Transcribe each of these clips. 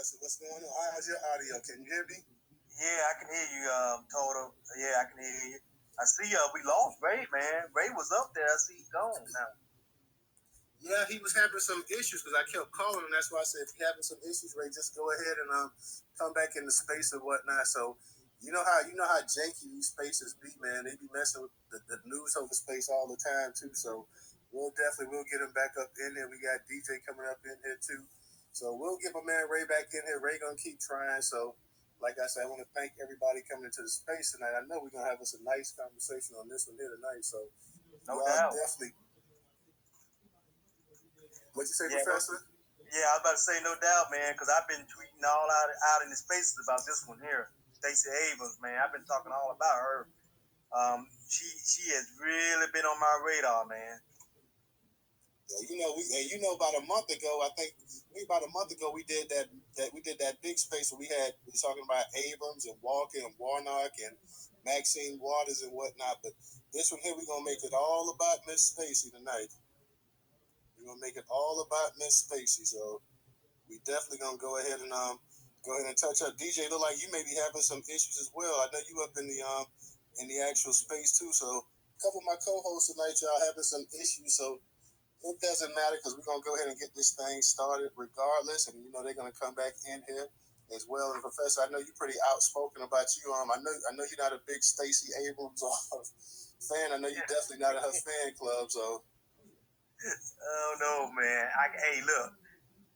Professor. What's going on? How's your audio? Can you hear me? Yeah, I can hear you, Total. Yeah, I can hear you. I see we lost Ray, man. Ray was up there. I see he's gone now. Yeah, he was having some issues because I kept calling him. That's why I said, if you're having some issues, Ray, just go ahead and come back into space or whatnot. So you know how janky these spaces be, man. They be messing with the news over space all the time too. So we'll get him back up in here. We got DJ coming up in here too. So we'll get my man Ray back in here. Ray gonna keep trying. So like I said, I want to thank everybody coming into the space tonight. I know we're gonna have us a nice conversation on this one here tonight. So no doubt. Definitely. What you say, yeah, Professor? Yeah, I was about to say no doubt, man, because I've been tweeting all out in the spaces about this one here, Stacey Abrams, man. I've been talking all about her. She has really been on my radar, man. Yeah, about a month ago, I think we did that big space where we were talking about Abrams and Walker and Warnock and Maxine Waters and whatnot. But this one here, we're gonna make it all about Miss Stacey tonight. We're gonna make it all about Miss Stacey. So we definitely gonna go ahead and touch up. DJ, look like you may be having some issues as well. I know you up in the actual space too. So a couple of my co-hosts tonight, y'all having some issues. So it doesn't matter because we're gonna go ahead and get this thing started regardless, and they're gonna come back in here as well. And Professor, I know you're pretty outspoken about you. I know you're not a big Stacey Abrams fan. I know you're definitely not in her fan club. So, oh no, man. Hey, look,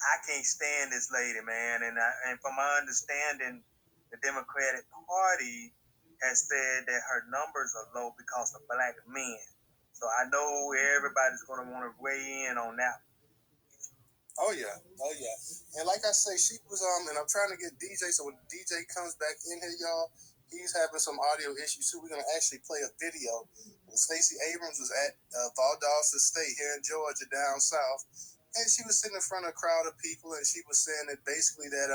I can't stand this lady, man. And from my understanding, the Democratic Party has said that her numbers are low because of black men. So I know everybody's going to want to weigh in on that. Oh yeah. And like I say, she was and I'm trying to get DJ. So when DJ comes back in here, y'all, he's having some audio issues too. We're gonna actually play a video. When Stacey Abrams was at Valdosta State here in Georgia, down south, and she was sitting in front of a crowd of people, and she was saying that basically that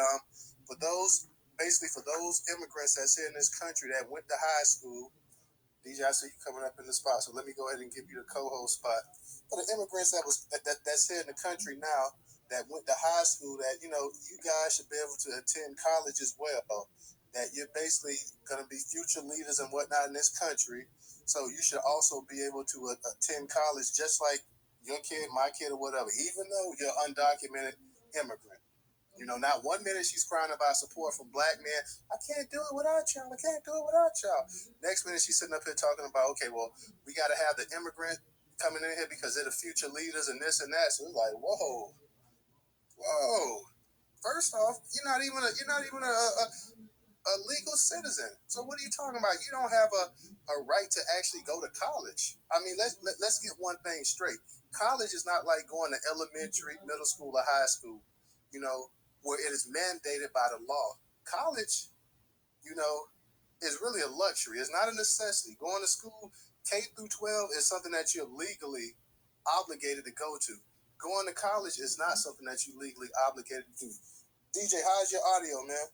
for those immigrants that's here in this country that went to high school. DJ, I see you coming up in the spot, so let me go ahead and give you the co-host spot. For the immigrants that's here in the country now that went to high school, that you guys should be able to attend college as well. That you're basically going to be future leaders and whatnot in this country, so you should also be able to attend college just like your kid, my kid, or whatever, even though you're undocumented immigrant. Not one minute she's crying about support from black men. I can't do it without y'all. I can't do it without y'all. Next minute she's sitting up here talking about, okay, well, we got to have the immigrant coming in here because they're the future leaders and this and that. So it's like, whoa. First off, you're not even a legal citizen. So what are you talking about? You don't have a right to actually go to college. I mean, let's get one thing straight. College is not like going to elementary, middle school, or high school. Where it is mandated by the law. College, is really a luxury. It's not a necessity. Going to school, K through 12, is something that you're legally obligated to go to. Going to college is not something that you're legally obligated to do. DJ, how's your audio, man?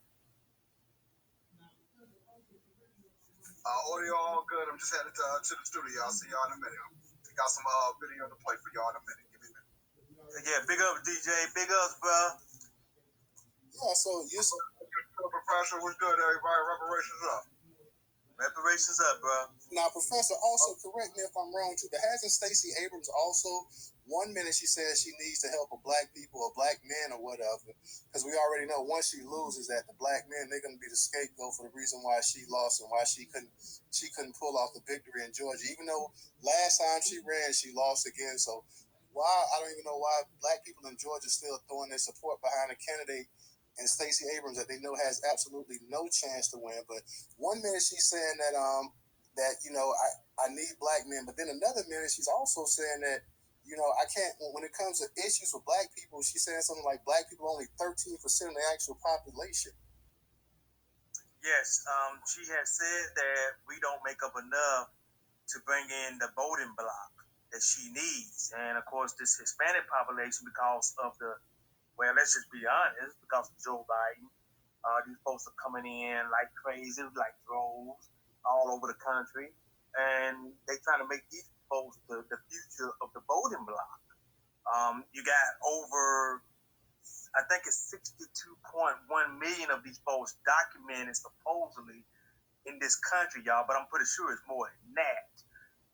Audio all good. I'm just headed to the studio. I'll see y'all in a minute. We got some video to play for y'all in a minute. Give me a minute. Yeah, big up, DJ. Big ups, bro. Yeah, so you Professor, what's good, everybody? Reparations up. Reparations up, bro. Now, Professor, also correct me if I'm wrong too, but hasn't Stacey Abrams also, one minute she says she needs to help black people or black men or whatever, because we already know once she loses that the black men, they're going to be the scapegoat for the reason why she lost and why she couldn't pull off the victory in Georgia, even though last time she ran, she lost again. So I don't even know why black people in Georgia still throwing their support behind a candidate and Stacey Abrams that they know has absolutely no chance to win. But one minute she's saying that I need black men, but then another minute she's also saying that I can't. When it comes to issues with black people, she's saying something like black people are only 13% of the actual population. Yes, she has said that we don't make up enough to bring in the voting bloc that she needs, and of course this Hispanic population because of let's just be honest, because of Joe Biden. These folks are coming in like crazy, like droves, all over the country. And they're trying to make these folks the future of the voting bloc. You got over, I think it's 62.1 million of these folks documented supposedly in this country, y'all, but I'm pretty sure it's more than that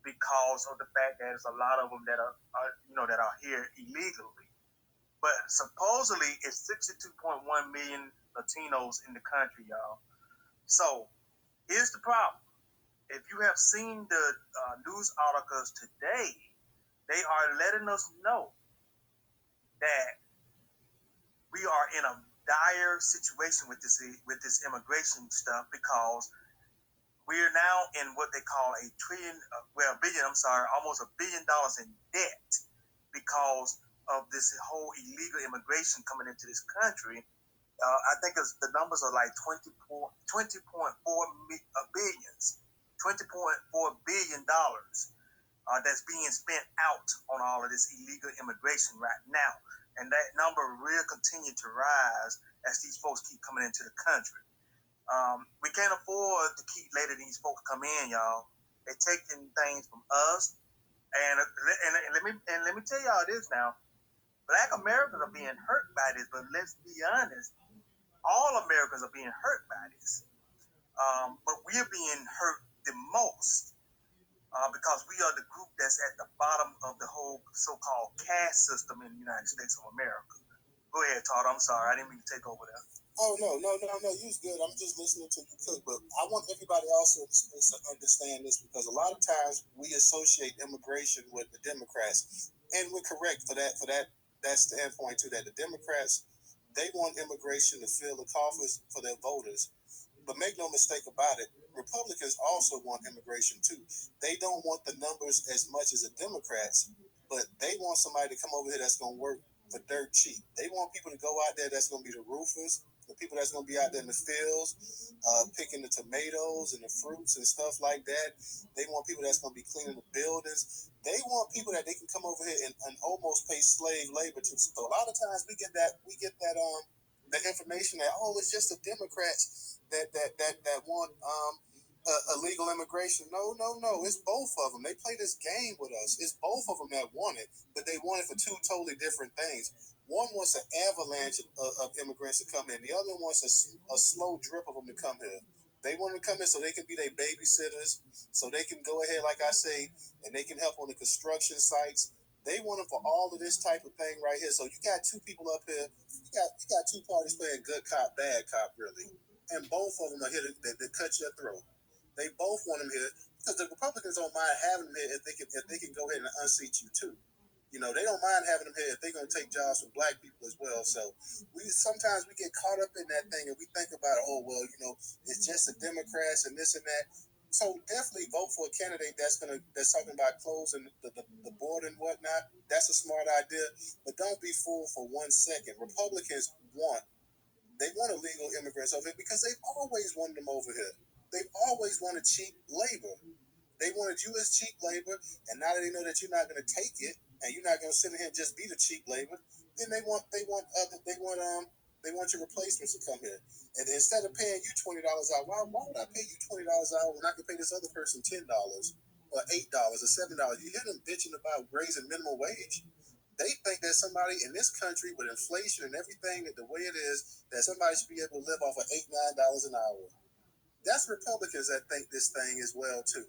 because of the fact that there's a lot of them that are that are here illegally. But supposedly it's 62.1 million Latinos in the country, y'all. So here's the problem. If you have seen the news articles today, they are letting us know that we are in a dire situation with this immigration stuff because we are now in what they call a trillion, almost $1 billion in debt because of this whole illegal immigration coming into this country. I think the numbers are like 20.4 billion dollars that's being spent out on all of this illegal immigration right now. And that number will continue to rise as these folks keep coming into the country. We can't afford to keep letting these folks come in, y'all. They're taking things from us. And let me tell y'all this now. Black Americans are being hurt by this, but let's be honest, all Americans are being hurt by this. But we're being hurt the most because we are the group that's at the bottom of the whole so-called caste system in the United States of America. Go ahead, Todd. I'm sorry. I didn't mean to take over there. Oh, no. You was good. I'm just listening to you cook. But I want everybody also in the space to understand this because a lot of times we associate immigration with the Democrats. And we're correct for that standpoint too, that the Democrats, they want immigration to fill the coffers for their voters. But make no mistake about it, Republicans also want immigration too. They don't want the numbers as much as the Democrats, but they want somebody to come over here that's going to work for dirt cheap. They want people to go out there that's going to be the roofers, the people that's going to be out there in the fields, picking the tomatoes and the fruits and stuff like that. They want people that's going to be cleaning the buildings. They want people that they can come over here and almost pay slave labor to. So a lot of times we get that the information that it's just the Democrats that want illegal immigration. No, it's both of them. They play this game with us. It's both of them that want it, but they want it for two totally different things. One wants an avalanche of immigrants to come in. The other wants a slow drip of them to come here. They want to come in so they can be their babysitters, so they can go ahead, like I say, and they can help on the construction sites. They want them for all of this type of thing right here. So you got two people up here. You got two parties playing good cop, bad cop, really. And both of them are here to cut your throat. They both want them here because the Republicans don't mind having them here if they can go ahead and unseat you too. They don't mind having them here if they're going to take jobs from black people as well. So sometimes we get caught up in that thing and we think about, it's just the Democrats and this and that. So definitely vote for a candidate that's talking about closing the border and whatnot. That's a smart idea, but don't be fooled for 1 second. Republicans want illegal immigrants over here because they've always wanted them over here. They've always wanted cheap labor. They wanted you as cheap labor, and now that they know that you're not going to take it, and you're not going to sit in here and just be the cheap labor, then they want your replacements to come here. And instead of paying you $20 out, why would I pay you $20 out when I can pay this other person $10 or $8 or $7? You hear them bitching about raising minimum wage. They think that somebody in this country with inflation and everything that the way it is, that somebody should be able to live off of $8-9 an hour. That's Republicans that think this thing as well too.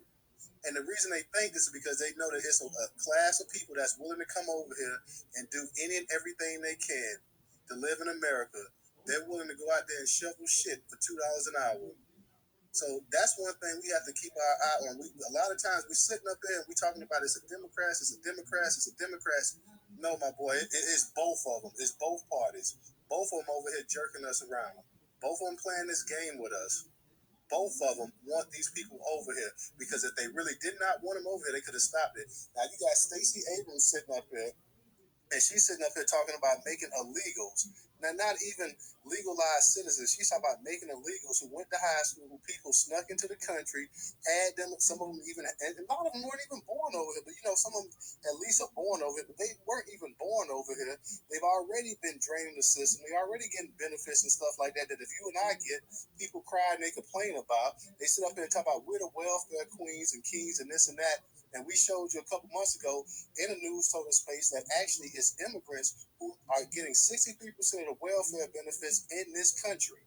And the reason they think this is because they know that it's a class of people that's willing to come over here and do any and everything they can to live in America. They're willing to go out there and shovel shit for $2 an hour. So that's one thing we have to keep our eye on. A lot of times we're sitting up there and we're talking about it's a Democrats. No, my boy, it's both of them. It's both parties. Both of them over here jerking us around. Both of them playing this game with us. Both of them want these people over here because if they really did not want them over here, they could have stopped it. Now you got Stacey Abrams sitting up here, and she's sitting up here talking about making illegals. Now, not even legalized citizens. She's talking about making illegals who went to high school, who people snuck into the country, had them, some of them even, and a lot of them weren't even born over here, but some of them at least are born over here, but they weren't even born over here. They've already been draining the system. They're already getting benefits and stuff like that if you and I get, people cry and they complain about. They sit up here and talk about we're the welfare queens and kings and this and that. And we showed you a couple months ago in a Newstoter space that actually is immigrants who are getting 63% of the of welfare benefits in this country.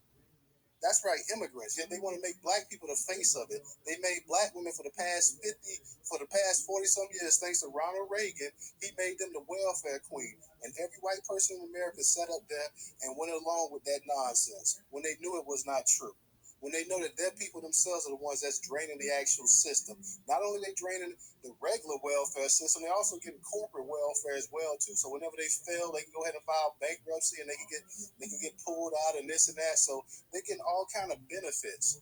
That's right, immigrants. Yet they want to make black people the face of it. They made black women for the past 40 some years, thanks to Ronald Reagan. He made them the welfare queen. And every white person in America sat up there and went along with that nonsense when they knew it was not true. When they know that their people themselves are the ones that's draining the actual system. Not only are they draining the regular welfare system, they also get corporate welfare as well too. So whenever they fail, they can go ahead and file bankruptcy and they can get pulled out and this and that. So they're getting all kind of benefits.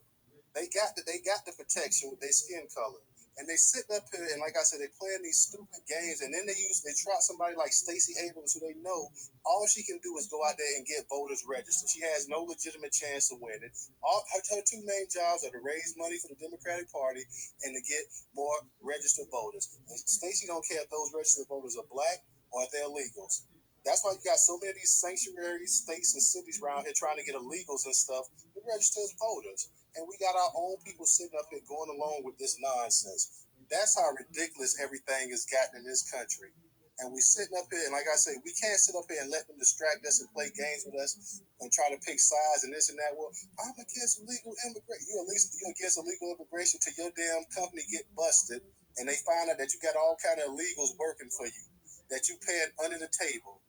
They got the protection with their skin color. And they sitting up here and like I said, they playing these stupid games and then they try somebody like Stacey Abrams who they know all she can do is go out there and get voters registered. She has no legitimate chance of winning. Her two main jobs are to raise money for the Democratic Party and to get more registered voters. And Stacey don't care if those registered voters are black or if they're illegals. That's why you got so many of these sanctuary states and cities around here trying to get illegals and stuff to register as voters. And we got our own people sitting up here going along with this nonsense. That's how ridiculous everything has gotten in this country. And we sitting up here, and like I say, we can't sit up here and let them distract us and play games with us and try to pick sides and this and that. Well, I'm against illegal immigration. You're against illegal immigration till your damn company get busted and they find out that you got all kind of illegals working for you, that you paying under the table.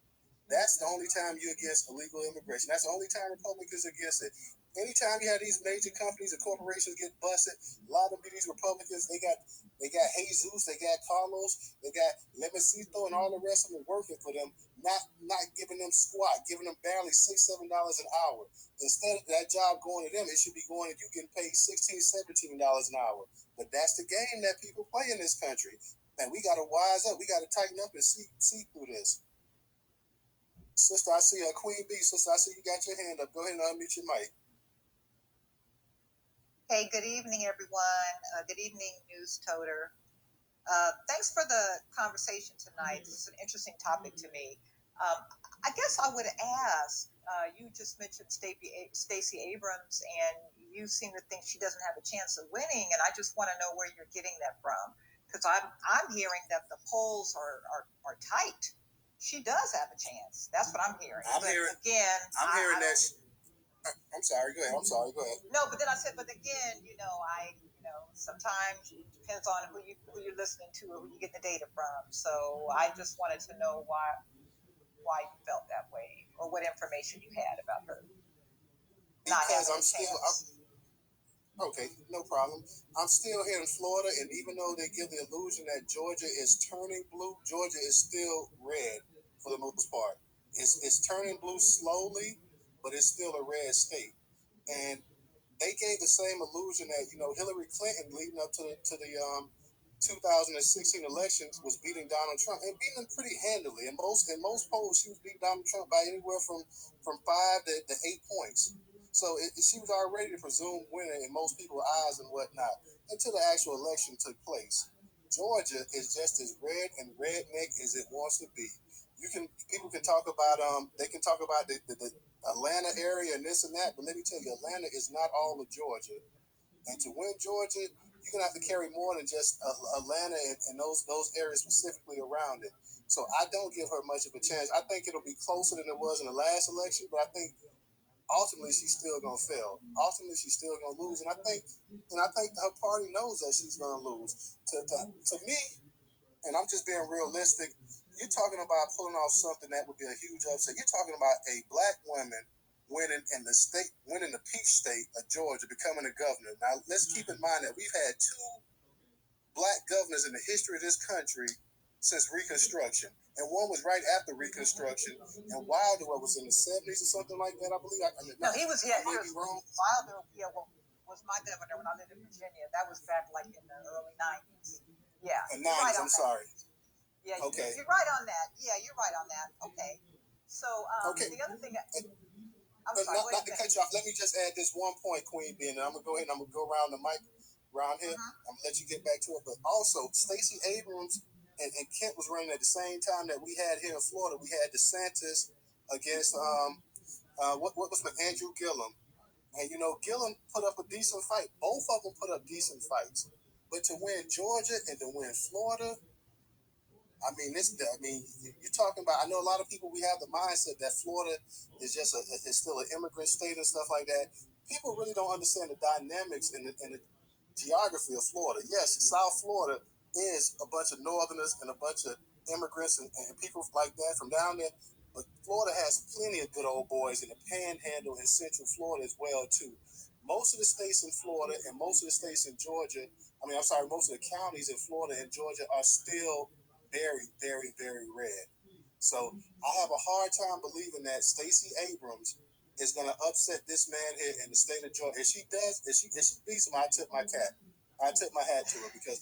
That's the only time you're against illegal immigration. That's the only time Republicans are against it. Anytime you have these major companies and corporations get busted, a lot of these Republicans, they got Jesus, they got Carlos, they got Lemesito, and all the rest of them working for them, not giving them squat, giving them barely $6-7 an hour. Instead of that job going to them, it should be going to you getting paid $16-17 an hour. But that's the game that people play in this country. And we got to wise up. We got to tighten up and see through this. Sister, I see Queen B. Sister, I see you got your hand up. Go ahead and unmute your mic. Hey, good evening, everyone. Good evening, Newstoter. Thanks for the conversation tonight. This is an interesting topic to me. I guess I would ask, you just mentioned Stacey Abrams, and you seem to think she doesn't have a chance of winning, and I just want to know where you're getting that from, because I'm hearing that the polls are tight. She does have a chance. That's what I'm hearing. I'm hearing that. I'm sorry. Go ahead. No, but then I said, but again, sometimes it depends on who you're listening to or who you get the data from. So I just wanted to know why you felt that way or what information you had about her. Because okay, no problem. I'm still here in Florida, and even though they give the illusion that Georgia is turning blue, Georgia is still red for the most part. It's turning blue slowly, but it's still a red state. And they gave the same illusion that Hillary Clinton leading up to the 2016 elections was beating Donald Trump and beating him pretty handily. In most polls, she was beating Donald Trump by anywhere from 5 to 8 points. So she was already the presumed winner in most people's eyes and whatnot until the actual election took place. Georgia is just as red and redneck as it wants to be. People can talk about they can talk about the Atlanta area and this and that, but let me tell you, Atlanta is not all of Georgia. And to win Georgia, you're gonna have to carry more than just Atlanta and those areas specifically around it. So I don't give her much of a chance. I think it'll be closer than it was in the last election, but I think ultimately she's still gonna fail. Ultimately she's still gonna lose, and I think her party knows that she's gonna lose. To me, and I'm just being realistic, you're talking about pulling off something that would be a huge upset. You're talking about a black woman winning the peach state of Georgia, becoming a governor. Now, let's keep in mind that we've had 2 black governors in the history of this country since Reconstruction. And one was right after Reconstruction. And Wilder was in the 70s or something like that, I believe. No, he was, yeah. I might be wrong. Wilder, was my governor when I lived in Virginia. That was back like in the early 90s. Yeah. The 90s, I'm sorry. Yeah, okay. You're right on that. Yeah, you're right on that. Okay. So, the other thing... Not to cut you off, let me just add this one point, Queen B, and I'm going to go ahead and I'm going to go around the mic around here. I'm going to let you get back to it. But also, Stacey Abrams and Kent was running at the same time that we had here in Florida. We had DeSantis against, what was with Andrew Gillum. And, Gillum put up a decent fight. Both of them put up decent fights. But to win Georgia and to win Florida, I mean, you're talking about. I know a lot of people. We have the mindset that Florida is is still an immigrant state and stuff like that. People really don't understand the dynamics and the geography of Florida. Yes, South Florida is a bunch of Northerners and a bunch of immigrants and people like that from down there. But Florida has plenty of good old boys in the Panhandle and Central Florida as well too. Most of the states in Florida and most of the states in Georgia. I'm sorry, most of the counties in Florida and Georgia are still very, very, very red. So I have a hard time believing that Stacey Abrams is going to upset this man here in the state of Georgia. If she does, if she beats him, I tip my cap. I tip my hat to her because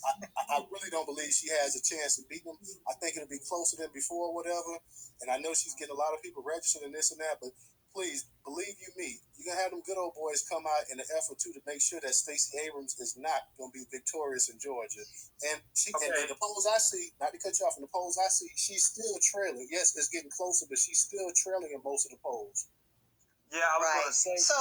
I really don't believe she has a chance of beating him. I think it'll be closer than before, whatever. And I know she's getting a lot of people registered and this and that, but please, believe you me, you're going to have them good old boys come out in an effort, too, to make sure that Stacey Abrams is not going to be victorious in Georgia. And and the polls I see, not to cut you off, in the polls I see, she's still trailing. Yes, it's getting closer, but she's still trailing in most of the polls. Yeah, I was going to say,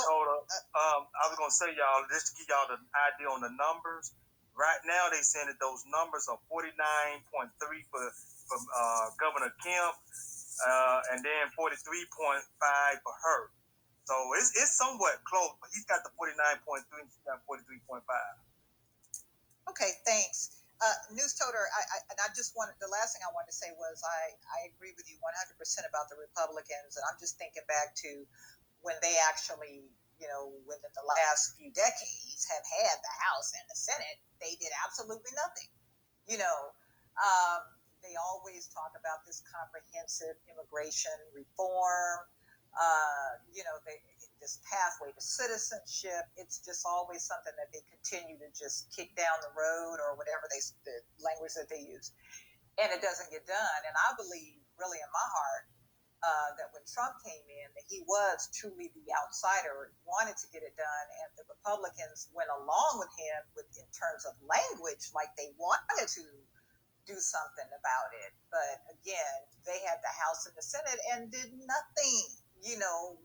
I was going to say, y'all, just to give y'all the idea on the numbers. Right now, they saying that those numbers are 49.3 for Governor Kemp, and then 43.5 for her. So it's somewhat close, but he's got the 49.3, and she's got 43.5. Okay, thanks. Newstoter, I just wanted, the last thing I wanted to say was I agree with you 100% about the Republicans, and I'm just thinking back to when they actually, within the last few decades have had the House and the Senate, they did absolutely nothing. You know, they always talk about this comprehensive immigration reform, this pathway to citizenship. It's just always something that they continue to just kick down the road or whatever the language that they use. And it doesn't get done. And I believe really in my heart that when Trump came in, that he was truly the outsider, wanted to get it done, and the Republicans went along with him in terms of language, like they wanted to do something about it. But again, they had the House and the Senate and did nothing,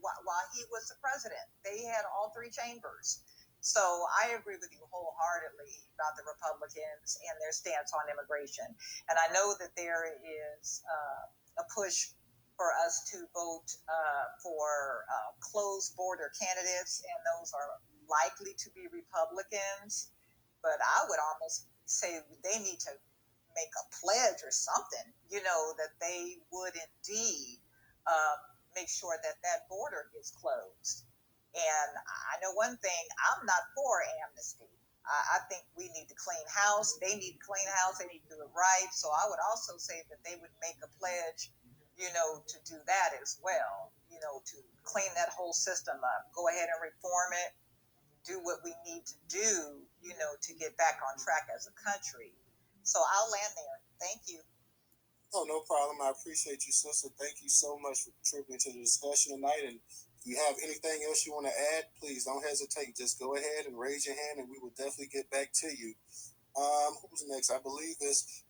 while he was the president. They had all three chambers. So I agree with you wholeheartedly about the Republicans and their stance on immigration. And I know that there is a push for us to vote for closed border candidates, and those are likely to be Republicans. But I would almost say they need to make a pledge or something, that they would indeed make sure that that border gets closed. And I know one thing, I'm not for amnesty. I think we need to clean house. They need to clean house. They need to do it right. So I would also say that they would make a pledge, to do that as well, to clean that whole system up, go ahead and reform it, do what we need to do, to get back on track as a country. So I'll land there. Thank you. Oh, no problem. I appreciate you, sister. Thank you so much for contributing to the discussion tonight. And if you have anything else you want to add, please don't hesitate. Just go ahead and raise your hand, and we will definitely get back to you. Who's next? I believe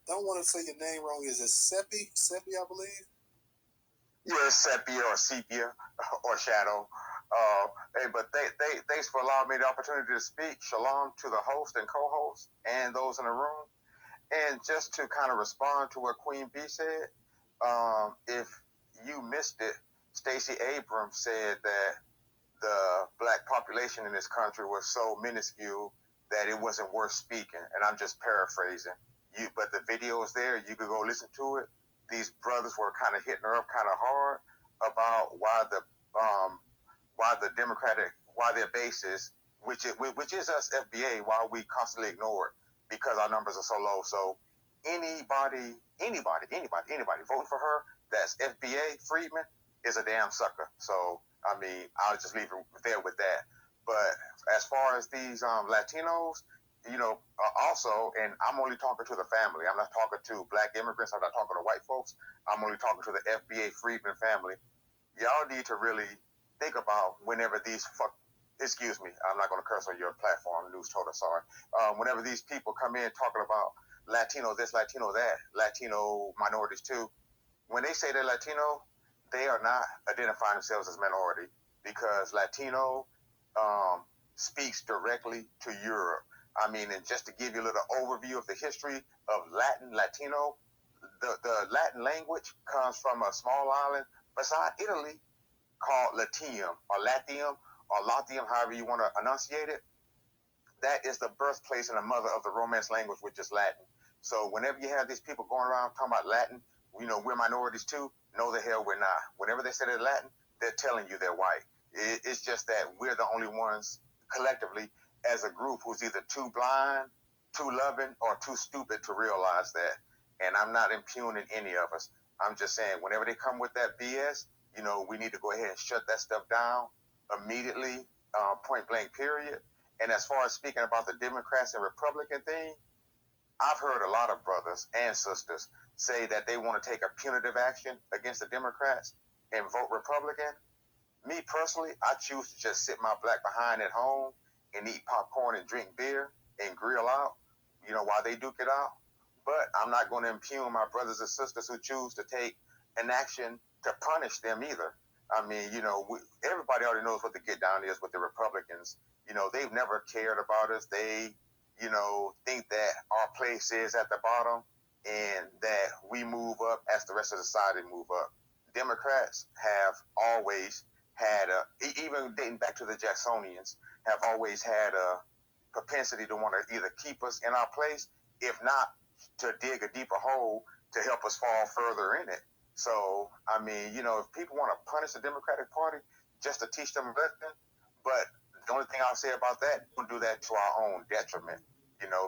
don't want to say your name wrong. Is it Seppi? Seppi, I believe. Yeah, sepia or sepia or shadow. But thanks for allowing me the opportunity to speak. Shalom to the host and co-host and those in the room. And just to kind of respond to what Queen B said, if you missed it, Stacey Abrams said that the black population in this country was so minuscule that it wasn't worth speaking. And I'm just paraphrasing. But the video is there. You could go listen to it. These brothers were kind of hitting her up kind of hard about why their bases, which is us FBA, why we constantly ignore it because our numbers are so low. So anybody voting for her that's FBA Freedman is a damn sucker. So I mean, I'll just leave it there with that. But as far as these Latinos, also, and I'm only talking to the family. I'm not talking to black immigrants. I'm not talking to white folks. I'm only talking to the FBA Freedman family. Y'all need to really think about whenever excuse me, I'm not going to curse on your platform, Newstoter, sorry. Whenever these people come in talking about Latino this, Latino that, Latino minorities too, when they say they're Latino, they are not identifying themselves as minority because Latino speaks directly to Europe. I mean, and just to give you a little overview of the history of Latino, the Latin language comes from a small island beside Italy called Latium or Latium, however you want to enunciate it. That is the birthplace and the mother of the Romance language, which is Latin. So whenever you have these people going around talking about Latin, we're minorities too. No, the hell we're not. Whenever they say they're Latin, they're telling you they're white. It's just that we're the only ones collectively as a group who's either too blind, too loving, or too stupid to realize that. And I'm not impugning any of us. I'm just saying whenever they come with that BS, we need to go ahead and shut that stuff down immediately, point blank, period. And as far as speaking about the Democrats and Republican thing, I've heard a lot of brothers and sisters say that they want to take a punitive action against the Democrats and vote Republican. Me personally, I choose to just sit my black behind at home and eat popcorn and drink beer and grill out, while they duke it out. But I'm not going to impugn my brothers and sisters who choose to take an action to punish them either. I mean, everybody already knows what the get down is with the Republicans. They've never cared about us. They, think that our place is at the bottom and that we move up as the rest of the society move up. Democrats have always had even dating back to the Jacksonians, have always had a propensity to want to either keep us in our place, if not to dig a deeper hole to help us fall further in it. So, I mean, if people want to punish the Democratic Party just to teach them a lesson, but the only thing I'll say about that, we'll do that to our own detriment,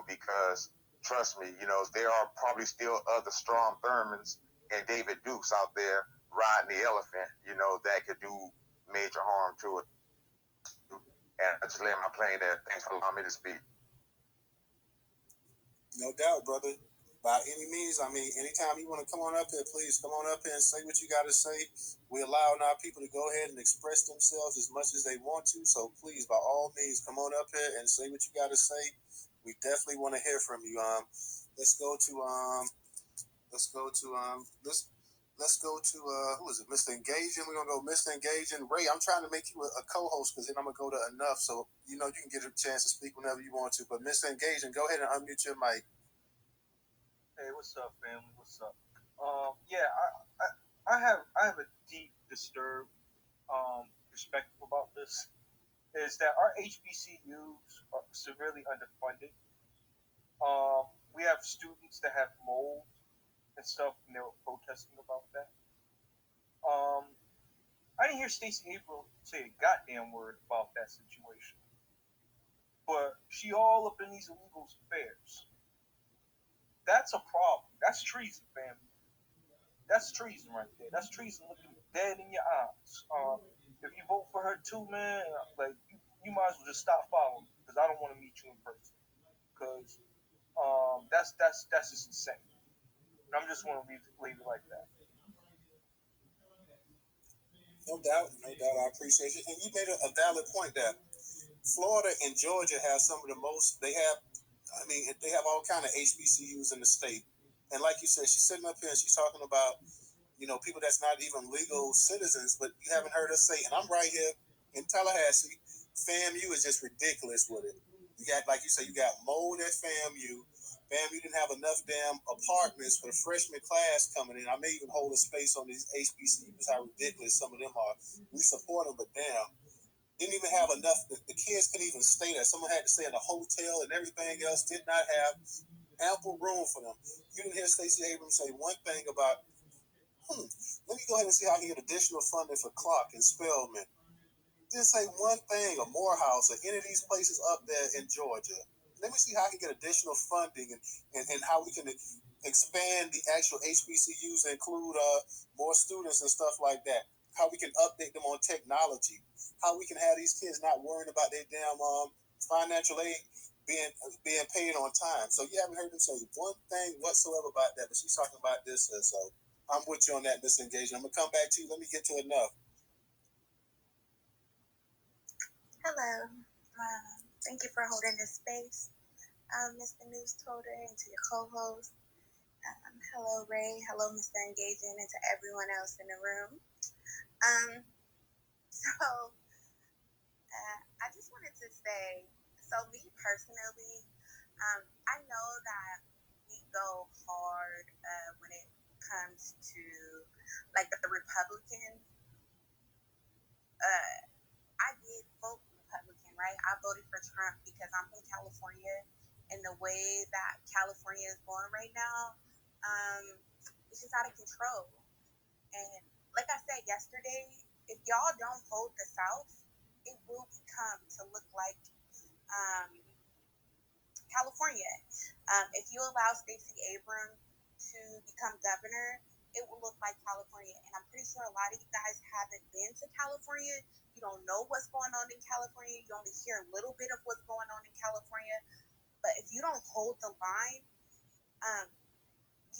because trust me, there are probably still other Strom Thurmans and David Dukes out there riding the elephant, that could do major harm to it. And I just land my plane there. Thanks for allowing me to speak. No doubt, brother. By any means, I mean, anytime you want to come on up here, please come on up here and say what you got to say. We allow our people to go ahead and express themselves as much as they want to. So please, by all means, come on up here and say what you got to say. We definitely want to hear from you. Let's go to who is it? Mr. Engaging. We're gonna go Mr. Engaging. Ray, I'm trying to make you a co-host because then I'm gonna go to Enough, so you can get a chance to speak whenever you want to. But Mr. Engaging, go ahead and unmute your mic. Hey, what's up, family? What's up? Yeah, I have a deep, disturbed perspective about this. Is that our HBCUs are severely underfunded? We have students that have mold and stuff, and they were protesting about that. I didn't hear Stacey Abrams say a goddamn word about that situation, but she all up in these illegal affairs. That's a problem. That's treason, family. That's treason right there. That's treason looking dead in your eyes. If you vote for her too, man, like you might as well just stop following me because I don't want to meet you in person. Because that's just insane. And I'm just want to leave it like that. No doubt. I appreciate it. And you made a valid point that Florida and Georgia have some of the most. They have all kind of HBCUs in the state. And like you said, she's sitting up here and she's talking about, people that's not even legal citizens, but you haven't heard us say, and I'm right here in Tallahassee, FAMU is just ridiculous with it. You got, like you said, you got mold at FAMU. FAMU didn't have enough damn apartments for the freshman class coming in. I may even hold a space on these HBCUs, how ridiculous some of them are. We support them, but damn, didn't even have enough. The kids couldn't even stay there. Someone had to stay in a hotel and everything else. Did not have ample room for them. You didn't hear Stacey Abrams say one thing about, let me go ahead and see how I can get additional funding for Clark and Spelman. Didn't say one thing, or Morehouse, or any of these places up there in Georgia. Let me see how I can get additional funding and how we can expand the actual HBCUs and include more students and stuff like that. How we can update them on technology. How we can have these kids not worrying about their damn financial aid being paid on time. So you haven't heard them say one thing whatsoever about that, but she's talking about this. So I'm with you on that, Mr. Engagement. I'm going to come back to you. Let me get to Enough. Hello. Thank you for holding this space, Mr. Newstoter, and to your co-host. Hello, Ray. Hello, Mr. Engaging, and to everyone else in the room. I just wanted to say, so me personally, I know that we go hard when it comes to like the Republicans. I did vote Republican, right? I voted for Trump because I'm from California, and the way that California is going right now, it's just out of control. And like I said yesterday, if y'all don't hold the South, it will become to look like California. If you allow Stacey Abrams to become governor, it will look like California. And I'm pretty sure a lot of you guys haven't been to California. You don't know what's going on in California. You only hear a little bit of what's going on in California. But if you don't hold the line,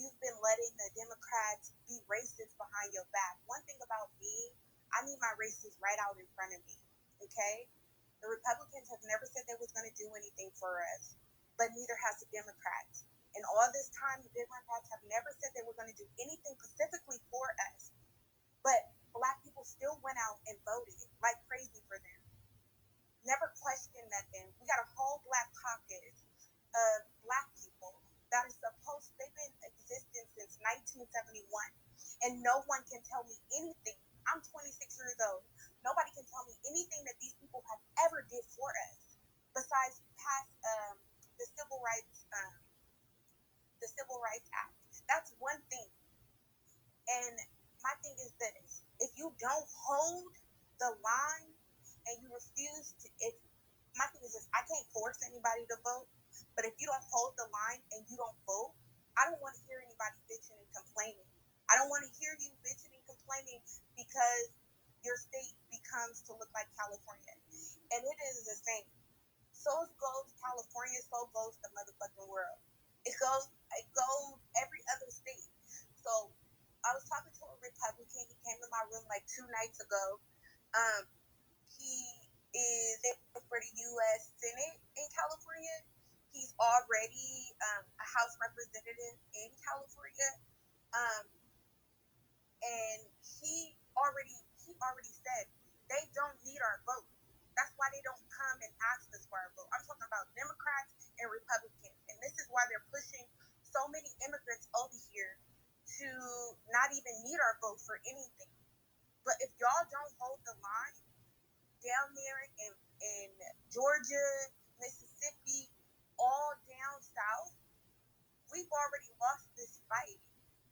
you've been letting the Democrats be racist behind your back. One thing about me, I need my racists right out in front of me, okay? The Republicans have never said they was going to do anything for us, but neither has the Democrats. And all this time, the Democrats have never said they were going to do anything specifically for us, but Black people still went out and voted like crazy for them. Never questioned nothing. We got a whole Black caucus of Black people that is supposed, they've been existing since 1971, and no one can tell me anything. I'm 26 years old. Nobody can tell me anything that these people have ever did for us besides pass the Civil Rights Act. That's one thing. And my thing is this: if you don't hold the line and you refuse to, my thing is this: I can't force anybody to vote, but if you don't hold the line and you don't vote, I don't want to hear anybody bitching and complaining. I don't want to hear you bitching and complaining because your state becomes to look like California. And it is the same. So goes California, so goes the motherfucking world. It goes every other state. So I was talking to a Republican. He came to my room like 2 nights ago. He is for the U.S. Senate in California. He's already a House representative in California. And he already said they don't need our vote. That's why they don't come and ask us for our vote. I'm talking about Democrats and Republicans. And this is why they're pushing so many immigrants over here to not even need our vote for anything. But if y'all don't hold the line down there in Georgia, Mississippi, all down south, we've already lost this fight.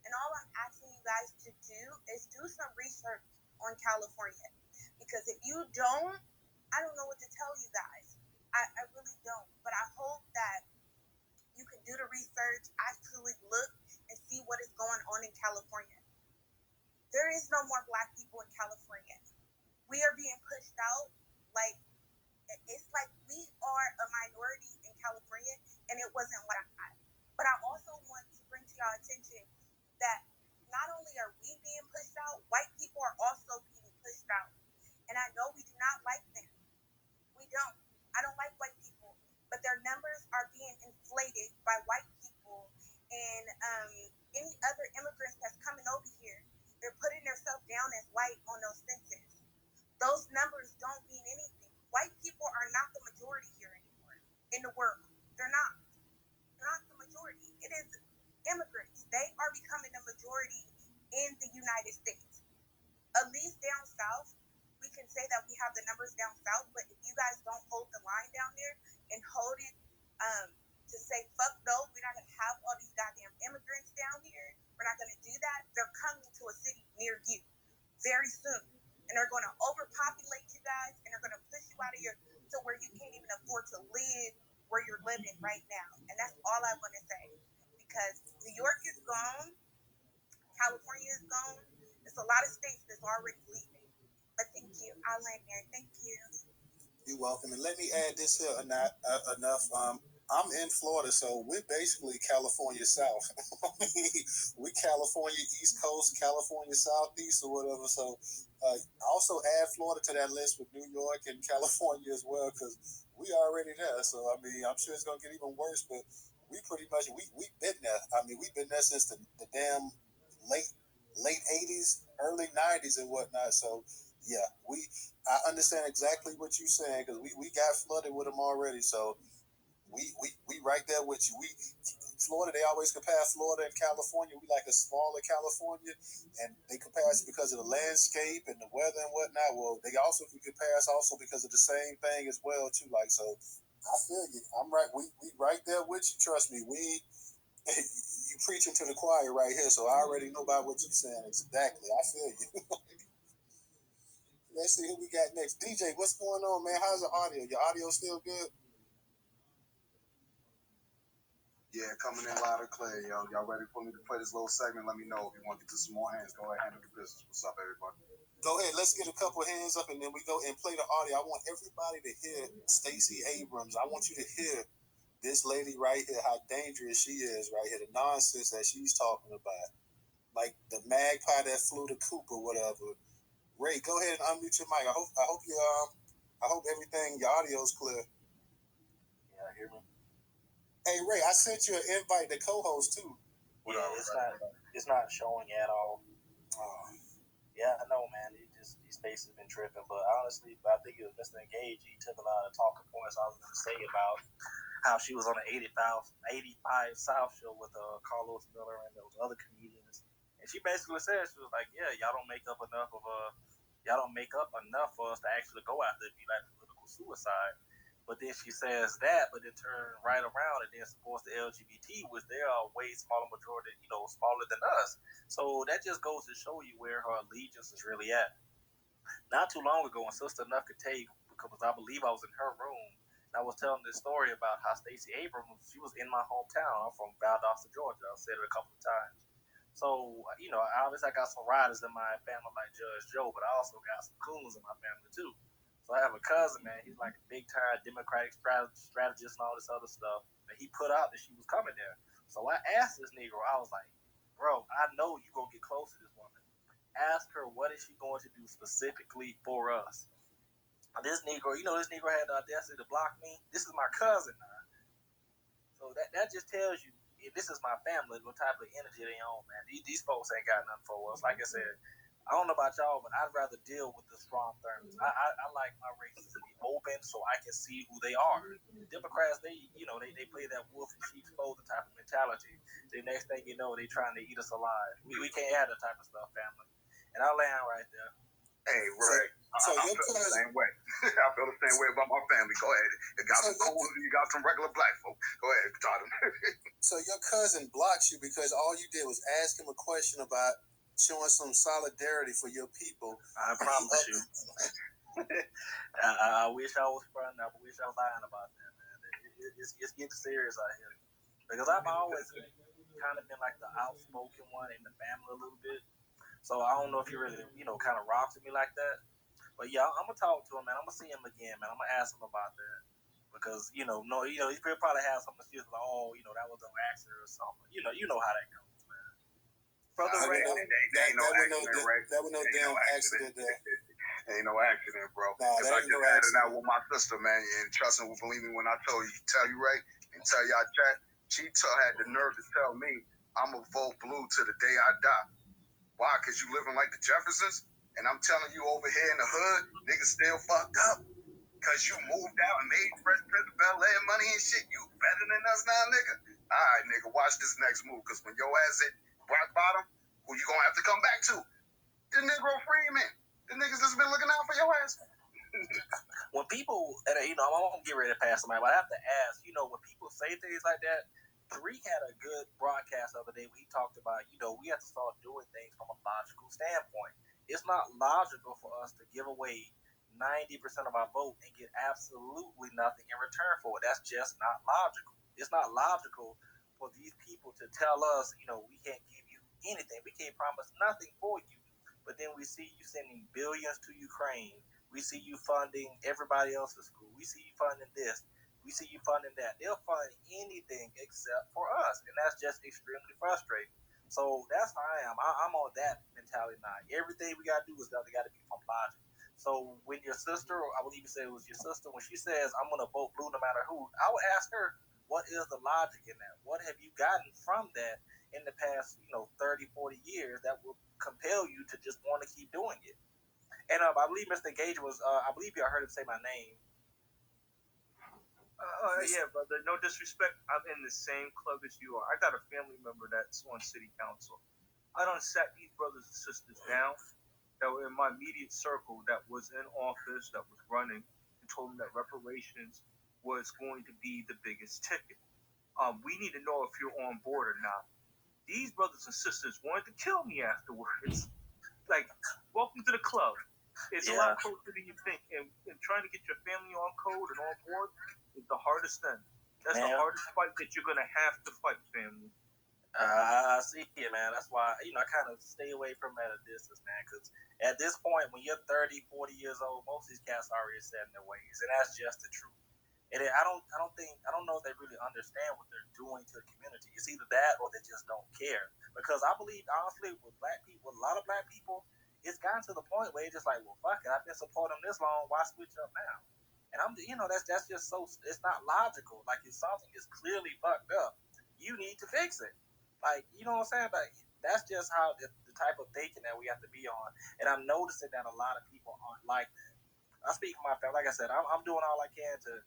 And all I'm asking you guys to do is do some research on California. Because if you don't, I don't know what to tell you guys. I really don't. But I hope that you can do the research, actually look and see what is going on in California. There is no more Black people in California. We are being pushed out. Like, it's like we are a minority in California, and it wasn't what I had. But I also want to bring to y'all attention that not only are we being pushed out, white people are also being pushed out. And I know we do not like them. We don't. I don't like white people. But their numbers are being inflated by white people and any other immigrants that's coming over here. They're putting themselves down as white on those census. Those numbers don't mean anything. White people are not the majority here anymore in the world. They're not. They're not the majority. It is immigrants. They are becoming the majority in the United States. At least down south, we can say that we have the numbers down south, but if you guys don't hold the line down there and hold it to say, fuck no, we're not going to have all these goddamn immigrants down here. We're not going to do that. They're coming to a city near you very soon. And they're going to overpopulate you guys, and they're going to push you out of to where you can't even afford to live where you're living right now. And that's all I want to say. Because New York is gone, California is gone. There's a lot of states that's already leaving. But thank you. I'll land there. Thank you. You're welcome. And let me add this here enough. I'm in Florida, so we're basically California South. We California East Coast, California Southeast, or whatever. So also add Florida to that list with New York and California as well, because we already there. So I mean, I'm sure it's gonna get even worse, but we pretty much we've been there. I mean, we've been there since the damn late 80s, early 90s, and whatnot. So yeah, I understand exactly what you're saying, because we got flooded with them already. So we right there with you. Florida, they always compare Florida and California. We like a smaller California, and they compare us because of the landscape and the weather and whatnot. Well, they also can compare us also because of the same thing as well too. Like, so I feel you. I'm right. We right there with you. Trust me. You preaching to the choir right here, so I already know about what you're saying. Exactly. I feel you. Let's see who we got next. DJ, what's going on, man? How's the audio? Your audio still good? Yeah, coming in loud and clear, yo. Y'all ready for me to play this little segment? Let me know if you want to get to some more hands. Go ahead, handle the business. What's up, everybody? Go ahead. Let's get a couple hands up, and then we go and play the audio. I want everybody to hear Stacey Abrams. I want you to hear this lady right here, how dangerous she is right here, the nonsense that she's talking about. Like the magpie that flew the coop or whatever. Ray, go ahead and unmute your mic. I hope everything, your audio's clear. Yeah, hear me? Hey Ray, I sent you an invite to co-host too. Yeah, it's not showing at all. Yeah, I know, man. These spaces have been tripping, but honestly, I think it was Mr. Engage. He took a lot of talking points I was going to say about how she was on the 85 South show with Carlos Miller and those other comedians, and she basically said, she was like, "Yeah, y'all don't make up enough for us to actually go out there and be like political suicide." But then she says that, but then turn right around and then supports the LGBT, which they are a way smaller majority, smaller than us. So that just goes to show you where her allegiance is really at. Not too long ago, when Sister Enough could take, because I believe I was in her room, and I was telling this story about how Stacey Abrams, she was in my hometown. I'm from Valdosta, Georgia. I've said it a couple of times. So, obviously I got some riders in my family like Judge Joe, but I also got some coons in my family too. So I have a cousin, man. He's like a big-time Democratic strategist and all this other stuff. And he put out that she was coming there. So I asked this Negro, I was like, bro, I know you're going to get close to this woman. Ask her, what is she going to do specifically for us? This Negro had the audacity to block me. This is my cousin now. So that just tells you, this is my family, what type of energy they own, man. These folks ain't got nothing for us. Like I said, I don't know about y'all, but I'd rather deal with the strong therms. I like my races to be open so I can see who they are. The Democrats, they play that wolf in sheep's clothing type of mentality. The next thing you know, they trying to eat us alive. We can't have that type of stuff, family. And I'll land right there. Hey, Ray, So I feel the same way. I feel the same way about my family. Go ahead. You got some cool, you got some regular black folk. Go ahead, talk to them. So your cousin blocks you because all you did was ask him a question about showing some solidarity for your people. I promise you. I wish I was fronting. I wish I was lying about that, man. It's getting serious out here. Because I've always kind of been like the outspoken one in the family a little bit. So I don't know if he really, kind of rocks with me like that. But yeah, I'm gonna talk to him, man. I'm gonna see him again, man. I'm gonna ask him about that because he's probably have some excuse like, that was an accident or something. You know how that goes, man. Brother Ray, that was no damn accident. Ain't no accident, bro. Because I just had it out with my sister, man, and trust me, believe me when I tell you, Ray, and tell y'all chat. She had the nerve to tell me I'm gonna vote blue to the day I die. Why? Because you living like the Jeffersons? And I'm telling you, over here in the hood, niggas still fucked up. Because you moved out and made Fresh Prince of Bel-Air money and shit. You better than us now, nigga. All right, nigga, watch this next move. Because when your ass hit rock bottom, who you going to have to come back to? The Negro Freeman. The niggas that's been looking out for your ass. When people, and I'm going to get ready to pass somebody, but I have to ask, when people say things like that, Tariq had a good broadcast the other day where he talked about, we have to start doing things from a logical standpoint. It's not logical for us to give away 90% of our vote and get absolutely nothing in return for it. That's just not logical. It's not logical for these people to tell us, we can't give you anything. We can't promise nothing for you. But then we see you sending billions to Ukraine. We see you funding everybody else's school. We see you funding this. We see you funding that. They'll fund anything except for us. And that's just extremely frustrating. So that's how I am. I'm on that mentality now. Everything we got to do is got to be from logic. So when your sister, I believe you said it was your sister, when she says, I'm going to vote blue no matter who, I would ask her, what is the logic in that? What have you gotten from that in the past, 30, 40 years that will compel you to just want to keep doing it? And I believe Mr. Gage was, I believe y'all heard him say my name. Yeah, brother. No disrespect. I'm in the same club as you are. I got a family member that's on city council. I done sat these brothers and sisters down that were in my immediate circle that was in office, that was running, and told them that reparations was going to be the biggest ticket. We need to know if you're on board or not. These brothers and sisters wanted to kill me afterwards. Like, welcome to the club. It's a lot closer than you think, and trying to get your family on code and on board is the hardest thing. That's the hardest fight that you're gonna have to fight, family. I see it, man. That's why, I kind of stay away from it at a distance, man. Because at this point, when you're 30, 40 years old, most of these cats are already set in their ways, and that's just the truth. And I don't know if they really understand what they're doing to the community. It's either that or they just don't care. Because I believe, honestly, with black people, a lot of black people, it's gotten to the point where it's just like, well, fuck it, I've been supporting them this long, why switch up now? And that's just so, it's not logical. Like, if something is clearly fucked up, you need to fix it. Like, you know what I'm saying? Like, that's just how the type of thinking that we have to be on. And I'm noticing that a lot of people aren't like that. I speak for my family. Like I said, I'm doing all I can to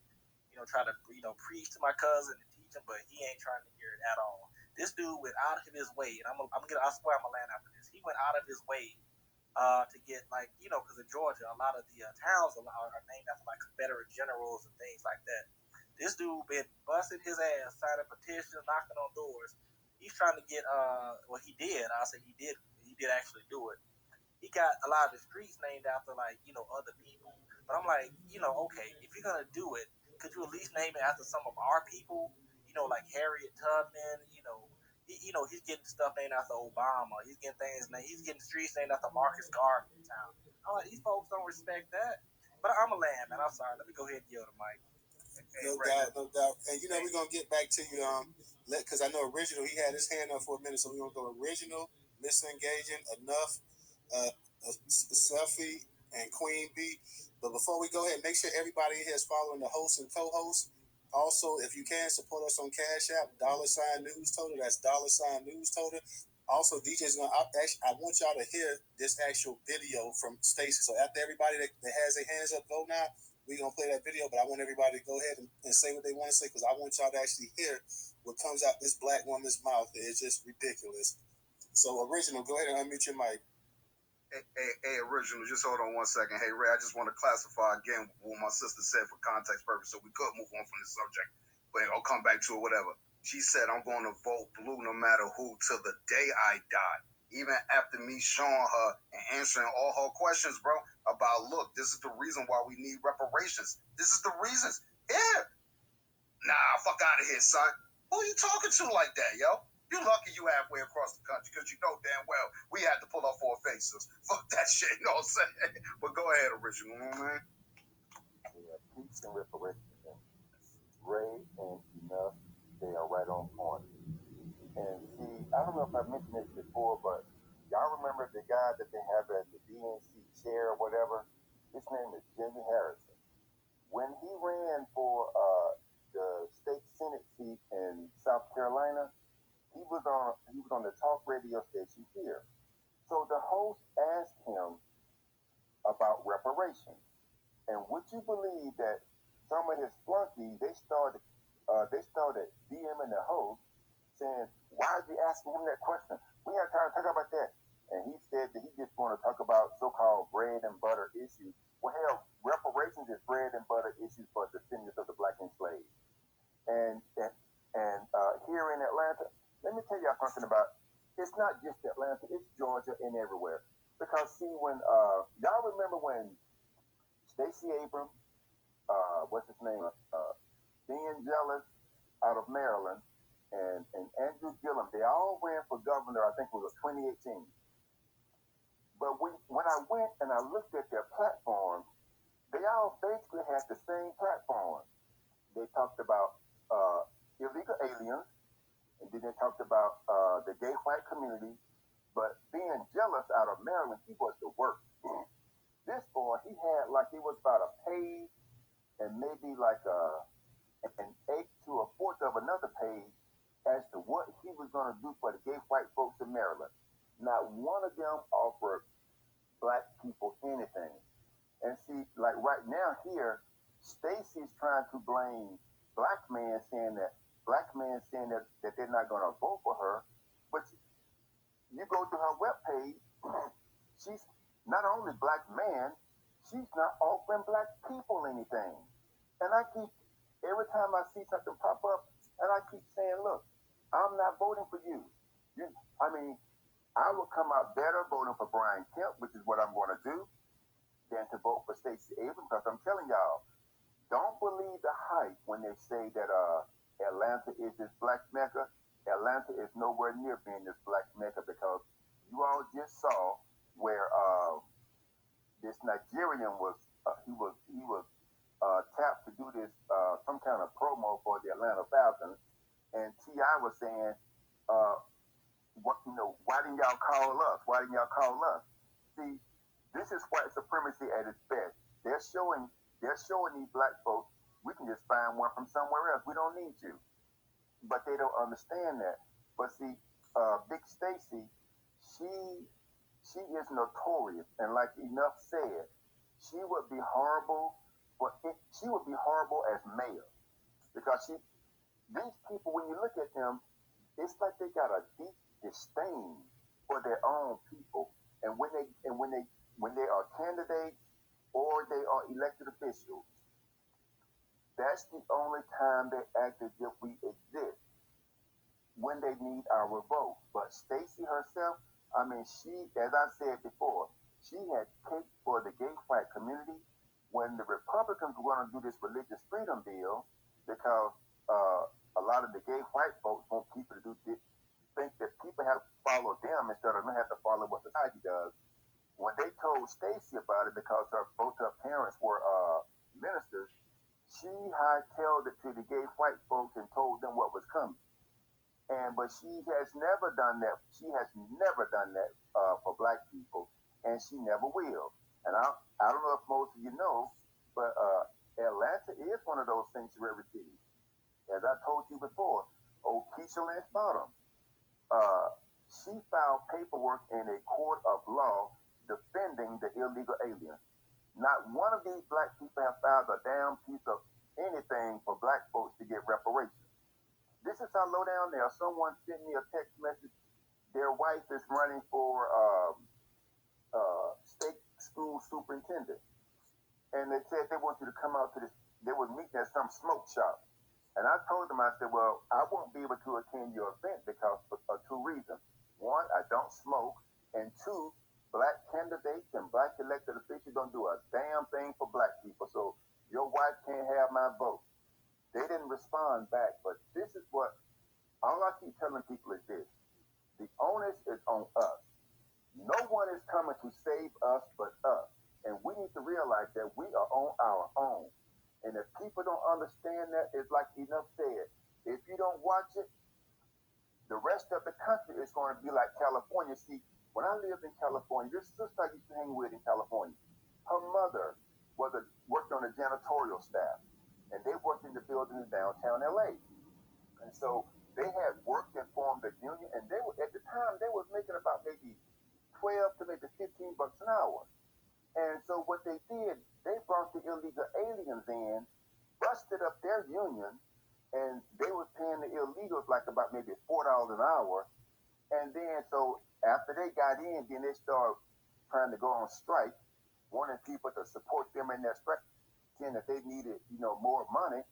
try to, preach to my cousin and teach him, but he ain't trying to hear it at all. This dude went out of his way, and I swear I'm gonna land after this. He went out of his way to get, like, because in Georgia, a lot of the towns are named after like Confederate generals and things like that. This dude been busting his ass, signing petitions, knocking on doors. He's trying to get he did. I'll say he did actually do it. He got a lot of the streets named after, like, other people. But I'm like, okay, if you're gonna do it, could you at least name it after some of our people? Like Harriet Tubman. He's getting stuff named after Obama. He's getting streets named after Marcus Garvey in town. I'm like, these folks don't respect that. But I'm a land, man. I'm sorry. Let me go ahead and yield the mic. No doubt. And we're gonna get back to you, because I know Original, he had his hand up for a minute, so we're gonna go Original, Mr. Engaging, Enough, Selfie, and Queen B. But before we go ahead, make sure everybody here is following the host and co-host. Also, if you can, support us on Cash App, $Newstoter. That's $Newstoter. Also, DJ's gonna. I want y'all to hear this actual video from Stacey. So after everybody that has their hands up, go now. We're going to play that video, but I want everybody to go ahead and say what they want to say, because I want y'all to actually hear what comes out this black woman's mouth. It's just ridiculous. So, Original, go ahead and unmute your mic. Hey, Original, just hold on 1 second. Hey, Ray, I just want to classify again what my sister said for context purpose, so we could move on from this subject, but I'll come back to it, whatever. She said, I'm going to vote blue no matter who till the day I die. Even after me showing her and answering all her questions, bro, about, look, this is the reason why we need reparations. This is the reasons. Yeah. Nah, fuck out of here, son. Who are you talking to like that, yo? You lucky you halfway across the country, because you know damn well we had to pull off 4 faces. Fuck that shit, you know what I'm saying? But go ahead, Original, man. Yeah, peace and reparations. Ray and Enough, they are right on point. And see, I don't know if I mentioned this before, but y'all remember the guy that they have as the DNC chair or whatever? His name is Jimmy Harrison. When he ran for the state Senate seat in South Carolina, he was on the talk radio station here. So the host asked him about reparations. And would you believe that some of his flunkies, they started DMing the host, saying, why are you asking him that question? We have time to talk about that. And he said that he just want to talk about so-called bread and butter issues. Well, hell, reparations is bread and butter issues for descendants of the black enslaved. And here in Atlanta, let me tell y'all something about, it's not just Atlanta, it's Georgia and everywhere. Because see, when y'all remember when Stacey Abrams, what's his name, being jealous out of Maryland, and Andrew Gillum, they all ran for governor, I think it was 2018. But when I went and I looked at their platforms, they all basically had the same platform. They talked about illegal aliens, and then they talked about the gay white community. But being jealous out of Maryland, he was the worst. This boy, he had like he was about a page and maybe like an eighth to a fourth of another page as to what he was going to do for the gay white folks in Maryland. Not one of them offered black people anything. And see, like right now here, Stacey's trying to blame black man saying that they're not going to vote for her, but you go to her webpage, she's not only black man, she's not offering black people anything. And I keep, every time I see something pop up, and I keep saying, look, I'm not voting for you. I mean, I will come out better voting for Brian Kemp, which is what I'm going to do, than to vote for Stacey Abrams, because I'm telling y'all, don't believe the hype when they say that Atlanta is this black mecca. Atlanta is nowhere near being this black mecca, because you all just saw where this Nigerian was tapped to do this some kind of promo for the Atlanta Falcons, and T.I. was saying, why didn't y'all call us? Why didn't y'all call us? See, this is white supremacy at its best. They're showing these black folks, we can just find one from somewhere else. We don't need you. But they don't understand that. But see, Big Stacey, she is notorious, and like Enough said, she would be horrible as mayor, because these people, when you look at them, it's like they got a deep disdain for their own people, and when they are candidates or they are elected officials, that's the only time they act as if we exist, when they need our vote. But Stacey herself, I mean, she, as I said before, she had cake for the gay white community when the Republicans were going to do this religious freedom bill, because a lot of the gay white folks want people to think that people have to follow them instead of them have to follow what society does. When they told Stacey about it, because both her parents were ministers, she hightailed it to the gay white folks and told them what was coming. But she has never done that. She has never done that for black people, and she never will. And I don't know if most of you know, but Atlanta is one of those sanctuary cities. As I told you before, Keisha Lance Bottom, she filed paperwork in a court of law defending the illegal alien. Not one of these black people have filed a damn piece of anything for black folks to get reparations. This is how low down they are. Someone sent me a text message. Their wife is running for state school superintendent. And they said they want you to come out to this. They were meeting at some smoke shop. And I told them, I said, well, I won't be able to attend your event because of two reasons. One, I don't smoke. And two, black candidates and black elected officials don't do a damn thing for black people. So your wife can't have my vote. They didn't respond back, but this is what, all I keep telling people is this. The onus is on us. No one is coming to save us but us. And we need to realize that we are on our own. And if people don't understand that, it's like Enough said, if you don't watch it, the rest of the country is going to be like California. See, when I lived in California, this sister I used to hang with in California, her mother worked on the janitorial staff, and they worked in the building in downtown LA. And so they had worked and formed a union, and they were, at the time, they was making about maybe 12 to maybe $15 an hour. And so what they did, they brought the illegal aliens in, busted up their union, and they were paying the illegals like about maybe $4 an hour. And then so after they got in, then they started trying to go on strike, wanting people to support them in their strike, saying that they needed, more money.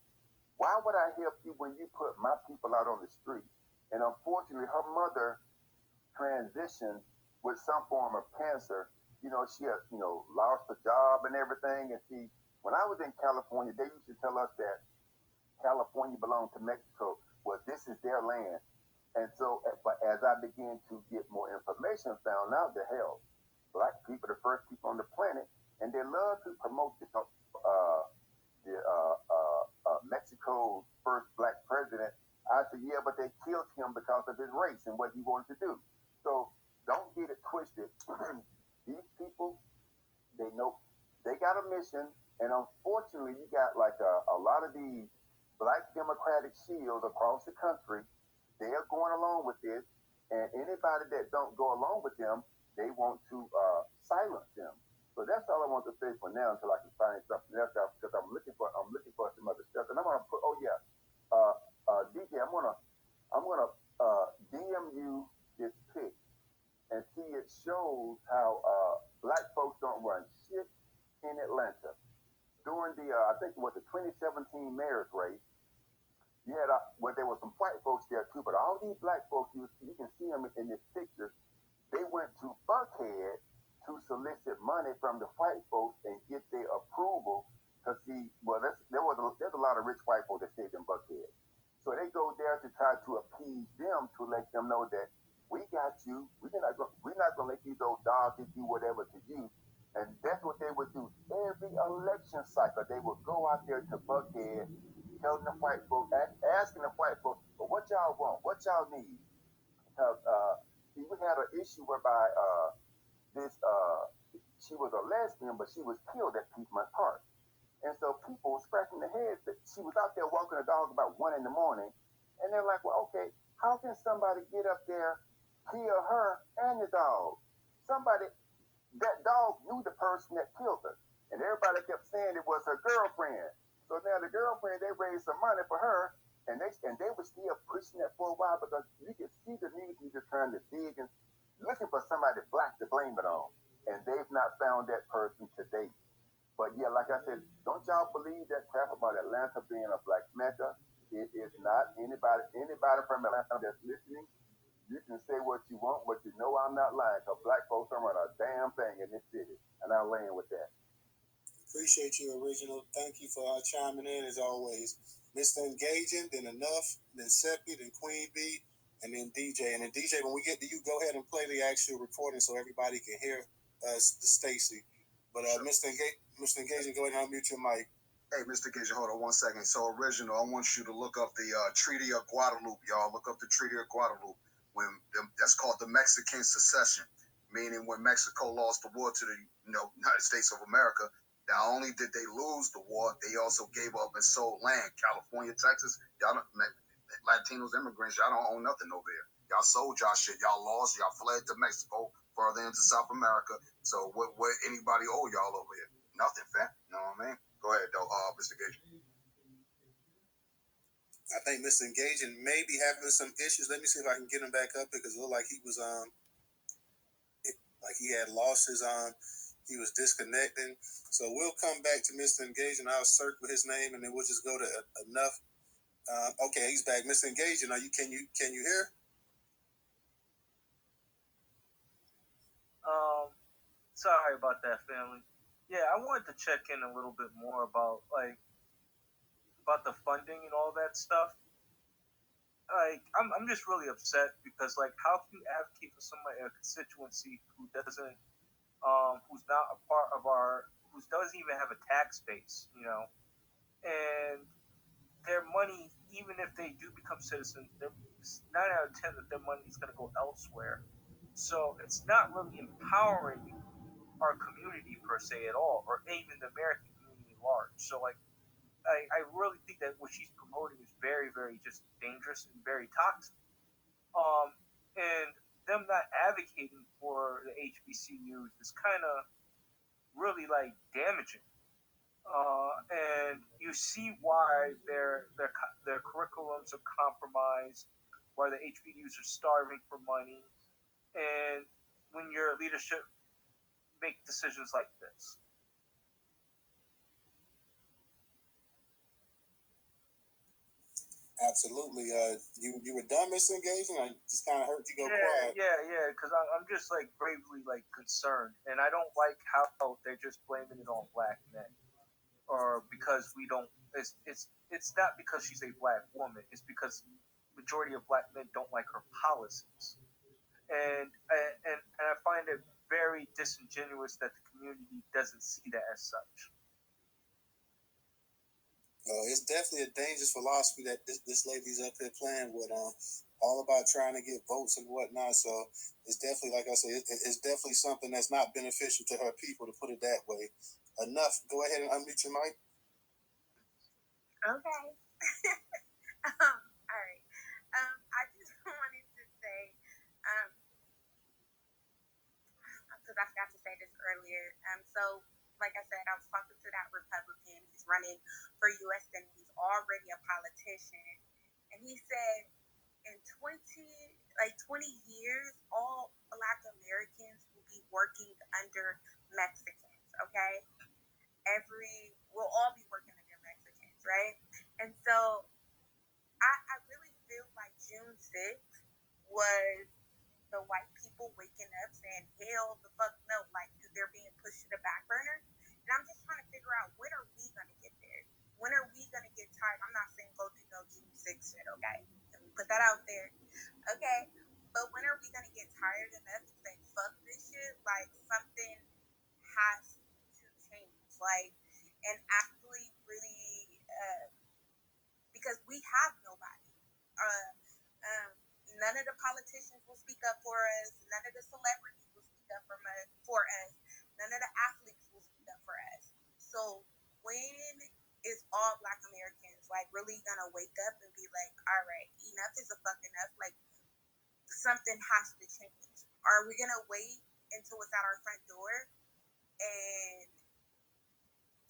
Why would I help you when you put my people out on the street? And unfortunately, her mother transitioned with some form of cancer. She had, lost her job and everything. And see, when I was in California, they used to tell us that California belonged to Mexico. Well, this is their land. And so, but as I began to get more information, found out that, hell, black people are the first people on the planet, and they love to promote Mexico's first black president. I said, yeah, but they killed him because of his race and what he wanted to do. So don't get it twisted. These people, they know they got a mission, and unfortunately, you got like a lot of these black Democratic shields across the country. They are going along with this, and anybody that don't go along with them, they want to silence them. So that's all I want to say for now until I can find something else out, because I'm looking for some other stuff. And I'm gonna put, DJ, I'm gonna DM you this pic and see it shows how black folks don't run shit in Atlanta. During the I think it was the 2017 mayor's race, you had where there were some white folks there too, but all these black folks, you can see them in this picture. They went to Buckhead to solicit money from the white folks and get their approval. Because there's a lot of rich white folks that stayed in Buckhead. So they go there to try to appease them to let them know that we got you. We're not gonna let these old dogs do whatever to you. And that's what they would do every election cycle. They would go out there to Buckhead, telling the white folks, asking the white folks, well, what y'all want? What y'all need? Because we had an issue whereby she was a lesbian, but she was killed at Piedmont Park. And so people were scratching their heads that she was out there walking a dog about 1 a.m. And they're like, well, okay, how can somebody get up there, kill her and the dog? That dog knew the person that killed her. And everybody kept saying it was her girlfriend. So now the girlfriend, they raised some money for her, and they were still pushing that for a while because you could see the news media trying to dig and looking for somebody black to blame it on. And they've not found that person to date. But yeah, like I said, don't y'all believe that crap about Atlanta being a black mecca? It is not. Anybody from Atlanta that's listening, you can say what you want, but you know I'm not lying, because black folks don't run a damn thing in this city. And I'm laying with that. Appreciate you, Original. Thank you for chiming in as always. Mr. Engaging, then Enough, then Seppi, then Queen Bee, and then DJ. And then DJ, when we get to you, go ahead and play the actual recording so everybody can hear Stacey. But sure. Mr. Engaging, go ahead and unmute your mic. Hey, Mr. Engaging, hold on 1 second. So, Original, I want you to look up the Treaty of Guadalupe, y'all. Look up the Treaty of Guadalupe. That's called the Mexican Secession, meaning when Mexico lost the war to the United States of America. Not only did they lose the war, they also gave up and sold land. California, Texas, y'all Latinos, immigrants, y'all don't own nothing over here. Y'all sold y'all shit. Y'all lost. Y'all fled to Mexico, further into South America. So what anybody owe y'all over here? Nothing, fam. You know what I mean? Go ahead, though, Mr. Gage. I think Mr. Engaging may be having some issues. Let me see if I can get him back up because it looked like he was like he had lost his he was disconnecting. So we'll come back to Mr. Engaging. I'll circle his name and then we'll just go to Enough. Okay, he's back. Mr. Engaging, can you hear? Sorry about that, family. Yeah, I wanted to check in a little bit more about the funding and all that stuff. I'm just really upset because how can you advocate for somebody in a constituency who doesn't who's not a part of who doesn't even have a tax base, and their money, even if they do become citizens, 9 out of 10 of their money is going to go elsewhere. So it's not really empowering our community per se at all, or even the American community at large. So I really think that what she's promoting is very, very just dangerous and very toxic. And them not advocating for the HBCUs is kind of really damaging. And you see why their curriculums are compromised, why the HBCUs are starving for money, and when your leadership make decisions like this. Absolutely. You were done, Mr. Engaging? I just kind of heard you go quiet. Yeah, because I'm just gravely concerned, and I don't like how they're just blaming it on black men, or because we don't. It's not because she's a black woman. It's because majority of black men don't like her policies, and I find it very disingenuous that the community doesn't see that as such. It's definitely a dangerous philosophy that this lady's up here playing with, all about trying to get votes and whatnot. So it's definitely, like I said, it's definitely something that's not beneficial to her people, to put it that way. Enough. Go ahead and unmute your mic. Okay. All right. I just wanted to say, because I forgot to say this earlier. So, like I said, I was talking to that Republican. He's running for U.S. Senate. He's already a politician, and he said in 20 years, all Black Americans will be working under Mexicans. Okay, we'll all be working under Mexicans, right? And so I really feel like June 6th was the white people waking up saying, hell the fuck no, like, because they're being pushed to the back burner. And I'm just trying to figure out, when are we going to get there? When are we going to get tired? I'm not saying go do no June 6th shit, okay? Let me put that out there, okay? But when are we going to get tired enough to say, fuck this shit? Like, something has to change. Like, and actually really, because we have nobody. None of the politicians will speak up for us. None of the celebrities will speak up for us. None of the athletes will speak up for us. So when is all Black Americans like really gonna wake up and be like, all right, enough is a fuck enough. Like, something has to change. Are we gonna wait until it's at our front door and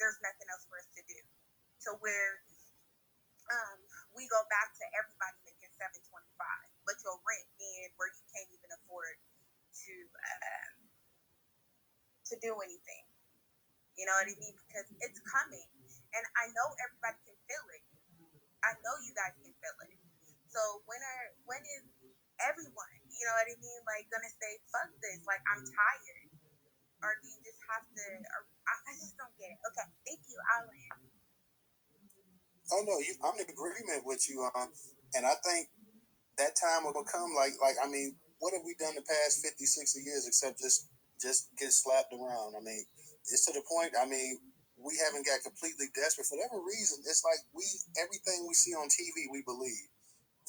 there's nothing else for us to do? So where we go back to everybody making $7.25, but your rent being where you can't even afford to do anything. You know what I mean? Because it's coming, and I know everybody can feel it. I know you guys can feel it. So when is everyone, you know what I mean, like gonna say fuck this? Like, I'm tired, or do you just have to? I just don't get it. Okay, thank you, Alan. Oh no, I'm in agreement with you, and I think that time will come. Like I mean, what have we done the past 50, 60 years except just get slapped around? I mean, it's to the point. I mean, we haven't got completely desperate for whatever reason. It's like everything we see on TV, we believe.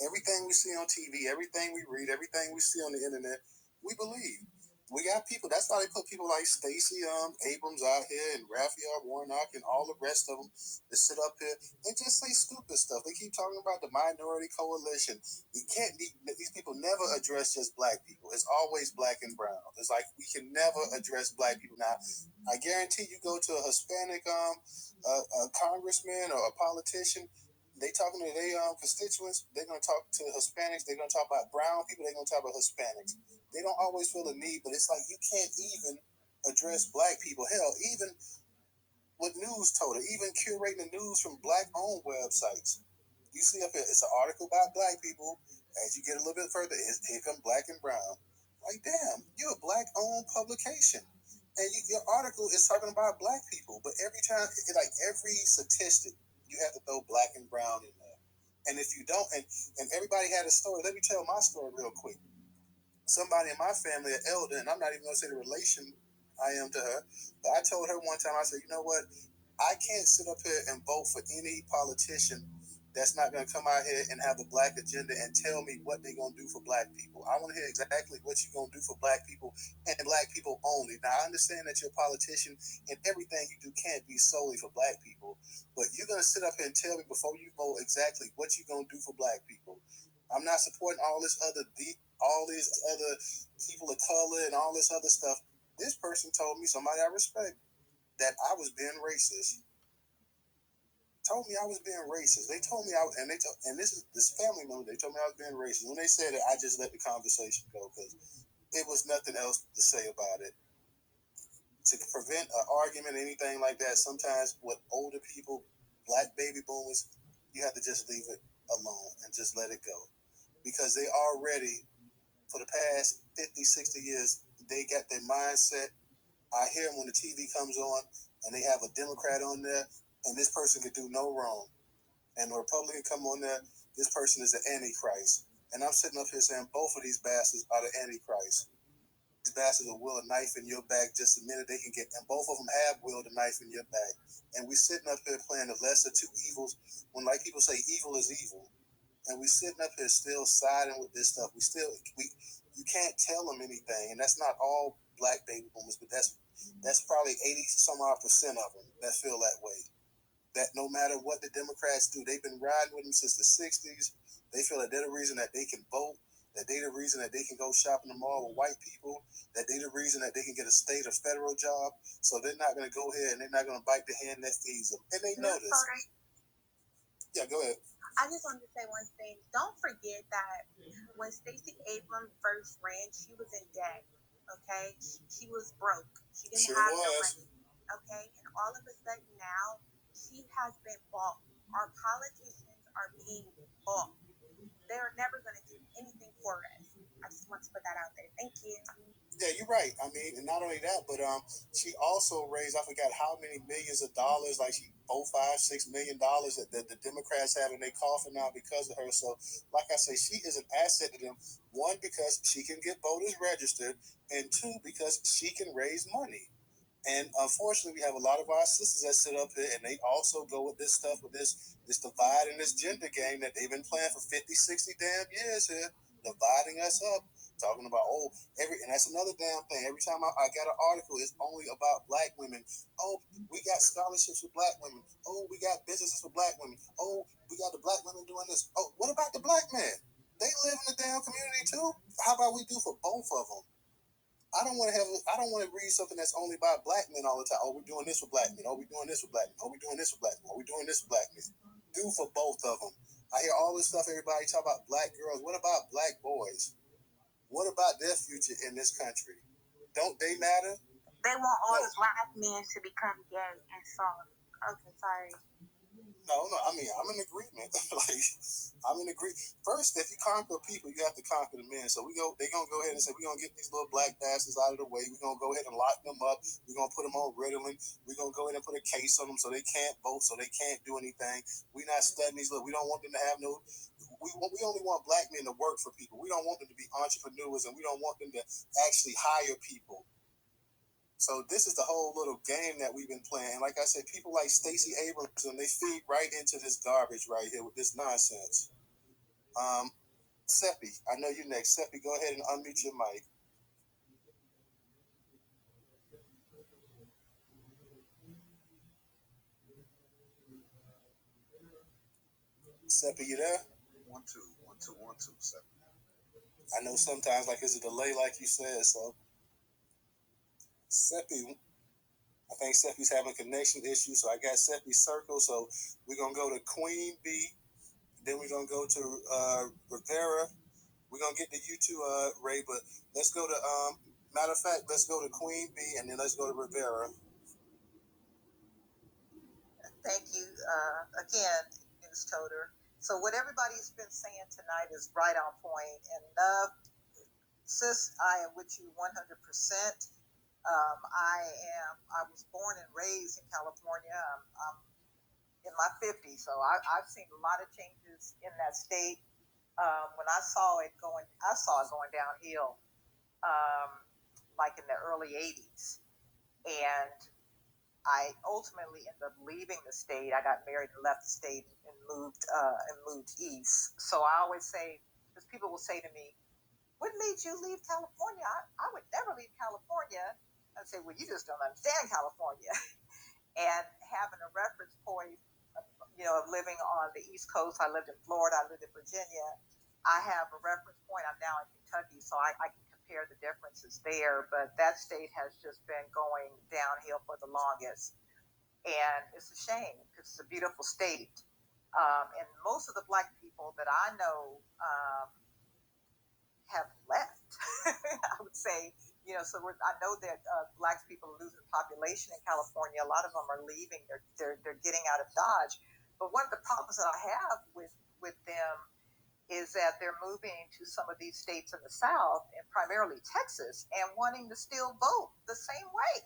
Everything we see on TV, everything we read, everything we see on the internet, we believe. We got people. That's why they put people like Stacey Abrams out here and Raphael Warnock and all the rest of them that sit up here and just say stupid stuff. They keep talking about the minority coalition. You can't be. These people never address just black people. It's always black and brown. It's like we can never address black people. Now, I guarantee you go to a Hispanic a congressman or a politician. They talking to their constituents. They're gonna talk to Hispanics. They're gonna talk about brown people. They're gonna talk about Hispanics. They don't always feel a need, but it's like you can't even address black people. Hell, even with Newstoter, even curating the news from black-owned websites. You see up here, it's an article about black people. As you get a little bit further, here come black and brown. Like, damn, you're a black-owned publication. And your article is talking about black people. But every time, like every statistic, you have to throw black and brown in there. And if you don't, and everybody had a story. Let me tell my story real quick. Somebody in my family, an elder, and I'm not even going to say the relation I am to her, but I told her one time, I said, you know what? I can't sit up here and vote for any politician that's not going to come out here and have a black agenda and tell me what they're going to do for black people. I want to hear exactly what you're going to do for black people and black people only. Now, I understand that you're a politician and everything you do can't be solely for black people, but you're going to sit up here and tell me before you vote exactly what you're going to do for black people. I'm not supporting all these other people of color and all this other stuff. This person told me, somebody I respect, that I was being racist. Told me I was being racist. They told me and this family member. They told me I was being racist. When they said it, I just let the conversation go because it was nothing else to say about it. To prevent an argument, anything like that, sometimes with older people, black baby boomers, you have to just leave it alone and just let it go because they already, for the past 50, 60 years, they got their mindset. I hear them when the TV comes on and they have a Democrat on there and this person could do no wrong. And the Republican come on there, this person is an Antichrist. And I'm sitting up here saying both of these bastards are the Antichrist. These bastards will wheel a knife in your back just the minute they can get, and both of them have wheeled a knife in your back. And we sitting up here playing the lesser two evils when, like people say, evil is evil. And we sitting up here still siding with this stuff. You can't tell them anything, and that's not all black baby boomers, but that's probably 80% of them that feel that way. That no matter what the Democrats do, they've been riding with them since the 60s. They feel that they're the reason that they can vote, that they're the reason that they can go shop in the mall with white people, that they're the reason that they can get a state or federal job. So they're not going to go ahead and they're not going to bite the hand that feeds them. And they know this. Yeah, go ahead. I just wanted to say one thing. Don't forget that when Stacey Abrams first ran, she was in debt. Okay, she was broke. She didn't have the money. Okay, and all of a sudden now she has been bought. Our politicians are being bought. They're never going to do anything for us. I just want to put that out there. Thank you. Yeah, you're right. I mean, and not only that, but she also raised, I forgot how many millions of dollars, like $4, $5, $6 million that the Democrats have in their coffin now because of her. So, like I say, she is an asset to them. One, because she can get voters registered, and two, because she can raise money. And unfortunately, we have a lot of our sisters that sit up here and they also go with this stuff, with this divide and this gender game that they've been playing for 50, 60 damn years here, dividing us up, talking about, and that's another damn thing. Every time I got an article, it's only about black women. Oh, we got scholarships for black women. Oh, we got businesses for black women. Oh, we got the black women doing this. Oh, what about the black men? They live in the damn community too. How about we do for both of them? I don't want to read something that's only about black men all the time. Oh, we're doing this for black men. Oh, we're doing this for black men. Oh, we're doing this for black men. Oh, we're doing this for black men. Do for both of them. I hear all this stuff. Everybody talk about black girls. What about black boys? What about their future in this country? Don't they matter? They want all the black men to become gay and soft. Okay, sorry. No, I mean, I'm in agreement. I'm in agreement. First, if you conquer people, you have to conquer the men. So they're gonna go ahead and say we're gonna get these little black bastards out of the way. We're gonna go ahead and lock them up. We're gonna put them on Ritalin. We're gonna go ahead and put a case on them so they can't vote, so they can't do anything. We're not studying these little. We don't want them to have no. We only want black men to work for people. We don't want them to be entrepreneurs, and we don't want them to actually hire people. So this is the whole little game that we've been playing. Like I said, people like Stacey Abrams, and they feed right into this garbage right here with this nonsense. Seppi, I know you're next. Seppi, go ahead and unmute your mic. Seppi, you there? 1 2 1 2 1 2 Seppi. I know sometimes like there's a delay, like you said. So Seppi, I think Seppi's having connection issues, so I got Seppi circle. So we're gonna go to Queen B, then we're gonna go to Rivera. We're gonna get to you too, Ray, but let's go to matter of fact, let's go to Queen B and then let's go to Rivera. Thank you again, Newstoter. So what everybody's been saying tonight is right on point, and sis, I am with you 100%. I was born and raised in California. I'm in my 50s, so I've seen a lot of changes in that state. When I saw it going downhill, like in the early 80s. And I ultimately ended up leaving the state. I got married and left the state and moved east. So I always say, because people will say to me, what made you leave California? I would never leave California. I'd say, well, you just don't understand California. And having a reference point, of living on the East Coast, I lived in Florida, I lived in Virginia. I have a reference point. I'm now in Kentucky, so I can compare the differences there. But that state has just been going downhill for the longest. And it's a shame because it's a beautiful state. And most of the black people that I know have left, I would say. So I know that black people are losing population in California. A lot of them are leaving. They're getting out of Dodge. But one of the problems that I have with them is that they're moving to some of these states in the South, and primarily Texas, and wanting to still vote the same way.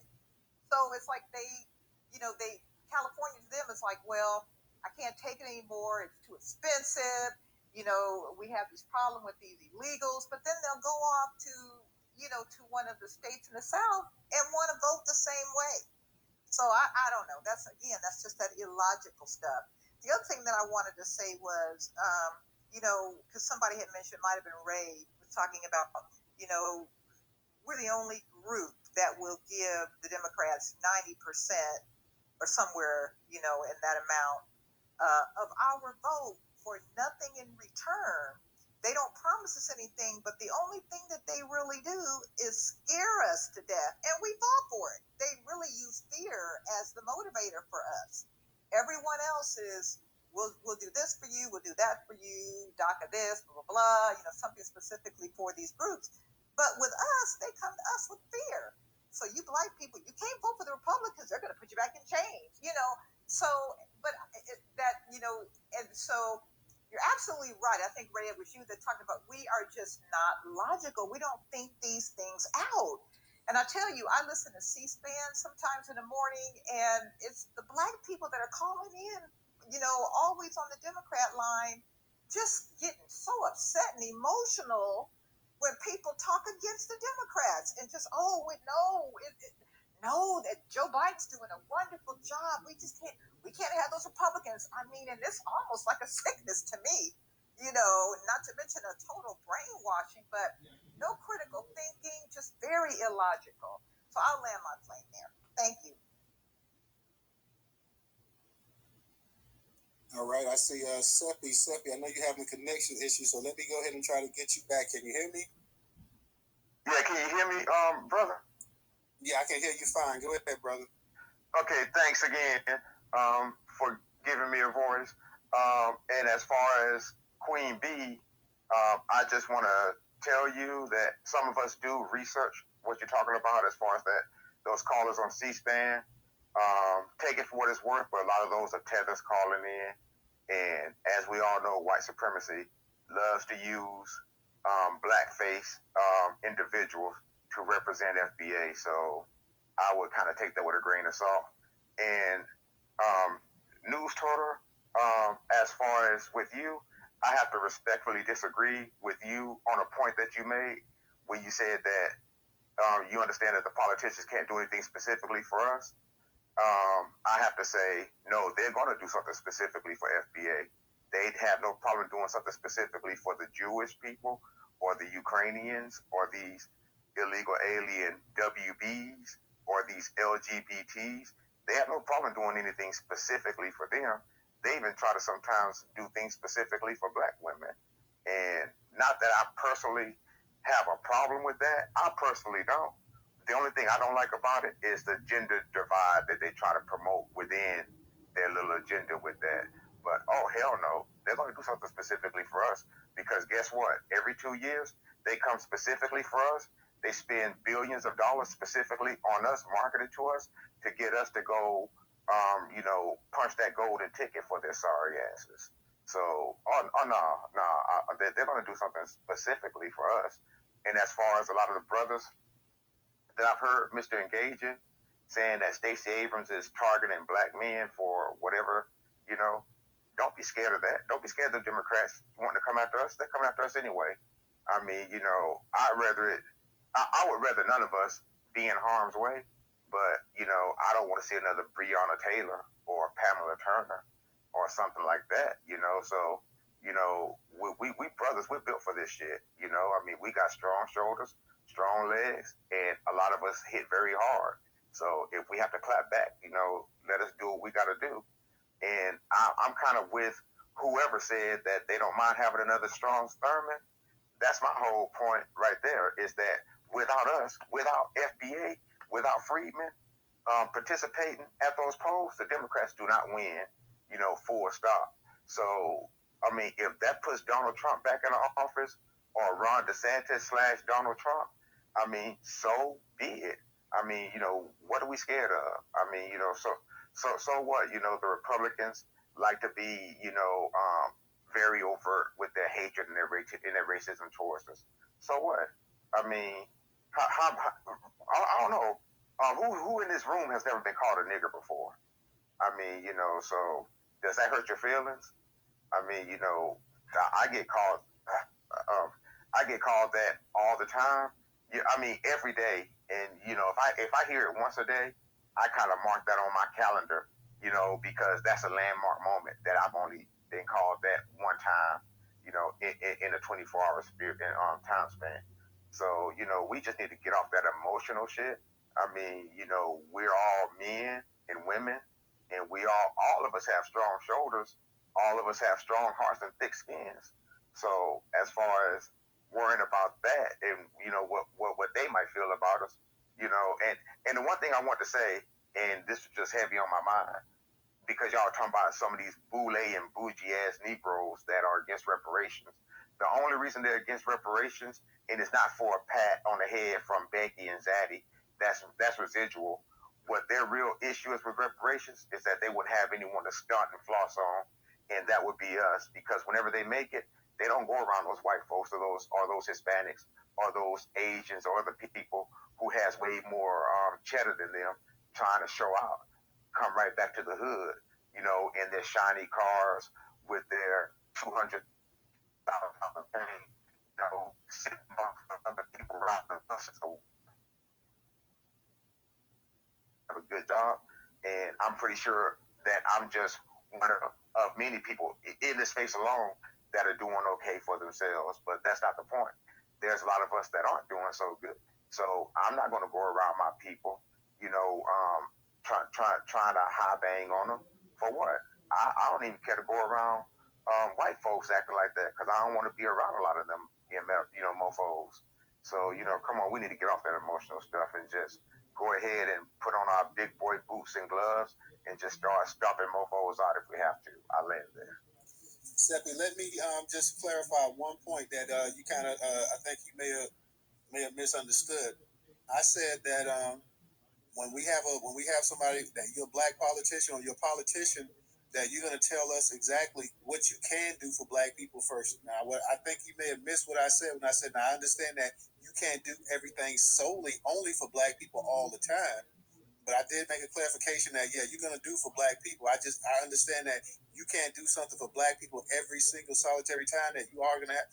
So it's like California to them is like, well, I can't take it anymore. It's too expensive. We have this problem with these illegals, but then they'll go off to one of the states in the South and want to vote the same way. So I don't know. That's just that illogical stuff. The other thing that I wanted to say was, because somebody had mentioned, might have been Ray, was talking about, we're the only group that will give the Democrats 90% or somewhere, in that amount of our vote for nothing in return. They don't promise us anything, but the only thing that they really do is scare us to death, and we fall for it. They really use fear as the motivator for us. Everyone else is, we'll do this for you, we'll do that for you, DACA this, blah, blah, blah, something specifically for these groups. But with us, they come to us with fear. So you black people, you can't vote for the Republicans, they're going to put you back in chains, So, but and so you're absolutely right. I think, Ray, it was you that talked about we are just not logical. We don't think these things out. And I tell you, I listen to C-SPAN sometimes in the morning, and it's the black people that are calling in, always on the Democrat line, just getting so upset and emotional when people talk against the Democrats and just, no, that Joe Biden's doing a wonderful job. We can't have those Republicans. I mean, and it's almost like a sickness to me, not to mention a total brainwashing, but no critical thinking, just very illogical. So I'll land my plane there. Thank you. All right, I see Seppi, I know you're having connection issues, so let me go ahead and try to get you back. Can you hear me? Yeah, can you hear me, brother? Yeah, I can hear you fine. Go ahead, brother. Okay, thanks again for giving me a voice. And as far as Queen Bee, I just want to tell you that some of us do research what you're talking about as far as those callers on C-SPAN. Take it for what it's worth, but a lot of those are tethers calling in. And as we all know, white supremacy loves to use blackface individuals to represent FBA. So I would kind of take that with a grain of salt. And Newstoter, as far as with you, I have to respectfully disagree with you on a point that you made when you said that you understand that the politicians can't do anything specifically for us. I have to say, no, they're going to do something specifically for FBA. They'd have no problem doing something specifically for the Jewish people or the Ukrainians or these illegal alien WBs or these LGBTs. They have no problem doing anything specifically for them. They even try to sometimes do things specifically for black women. And not that I personally have a problem with that. I personally don't. The only thing I don't like about it is the gender divide that they try to promote within their little agenda with that. But, oh, hell no. They're going to do something specifically for us because guess what? Every 2 years, they come specifically for us. They spend billions of dollars specifically on us, marketed to us, to get us to go, punch that golden ticket for their sorry asses. So, they're going to do something specifically for us. And as far as a lot of the brothers that I've heard Mr. Engaging saying that Stacey Abrams is targeting black men for whatever, don't be scared of that. Don't be scared of the Democrats wanting to come after us. They're coming after us anyway. I mean, I would rather none of us be in harm's way, but, I don't want to see another Breonna Taylor or Pamela Turner or something like that, so, we brothers, we're built for this shit, I mean, we got strong shoulders, strong legs, and a lot of us hit very hard. So if we have to clap back, let us do what we got to do. And I'm kind of with whoever said that they don't mind having another strong Thurman. That's my whole point right there, is that without us, without FBA, without Freedmen participating at those polls, the Democrats do not win, full stop. So, I mean, if that puts Donald Trump back in office or Ron DeSantis / Donald Trump, I mean, so be it. I mean, what are we scared of? I mean, so what? The Republicans like to be, very overt with their hatred and their racism towards us. So what? I mean, I don't know. Who in this room has never been called a nigger before? I mean, so does that hurt your feelings? I mean, I get called that all the time. I mean, every day. And, if I hear it once a day, I kind of mark that on my calendar, because that's a landmark moment that I've only been called that one time, in a 24-hour time span. So, we just need to get off that emotional shit. I mean, we're all men and women, and all of us have strong shoulders. All of us have strong hearts and thick skins. So as far as worrying about that and, what they might feel about us, and the one thing I want to say, and this was just heavy on my mind, because y'all are talking about some of these boule and bougie ass Negroes that are against reparations. The only reason they're against reparations, and it's not for a pat on the head from Becky and Zaddy, that's residual. What their real issue is with reparations is that they would have anyone to stunt and floss on, and that would be us. Because whenever they make it, they don't go around those white folks or those Hispanics or those Asians or other people who has way more cheddar than them trying to show out. Come right back to the hood, in their shiny cars with their $200,000 chain, sitting amongst other people around the buses. So have a good job, and I'm pretty sure that I'm just one of many people in this space alone that are doing okay for themselves. But that's not the point. There's a lot of us that aren't doing so good. So I'm not going to go around my people, trying to high bang on them for what? I don't even care to go around white folks acting like that because I don't want to be around a lot of them, mofos. So, come on, we need to get off that emotional stuff and just go ahead and put on our big boy boots and gloves and just start stomping mofos out if we have to. I land there. Seppi, let me just clarify one point that you kind of, I think you may have misunderstood. I said that when we have somebody that you're a black politician or you're a politician, that you're going to tell us exactly what you can do for black people first. Now, what I think you may have missed what I said when I said, now I understand that you can't do everything solely only for black people all the time. But I did make a clarification that you're gonna do for black people. I understand that you can't do something for black people every single solitary time that you're gonna have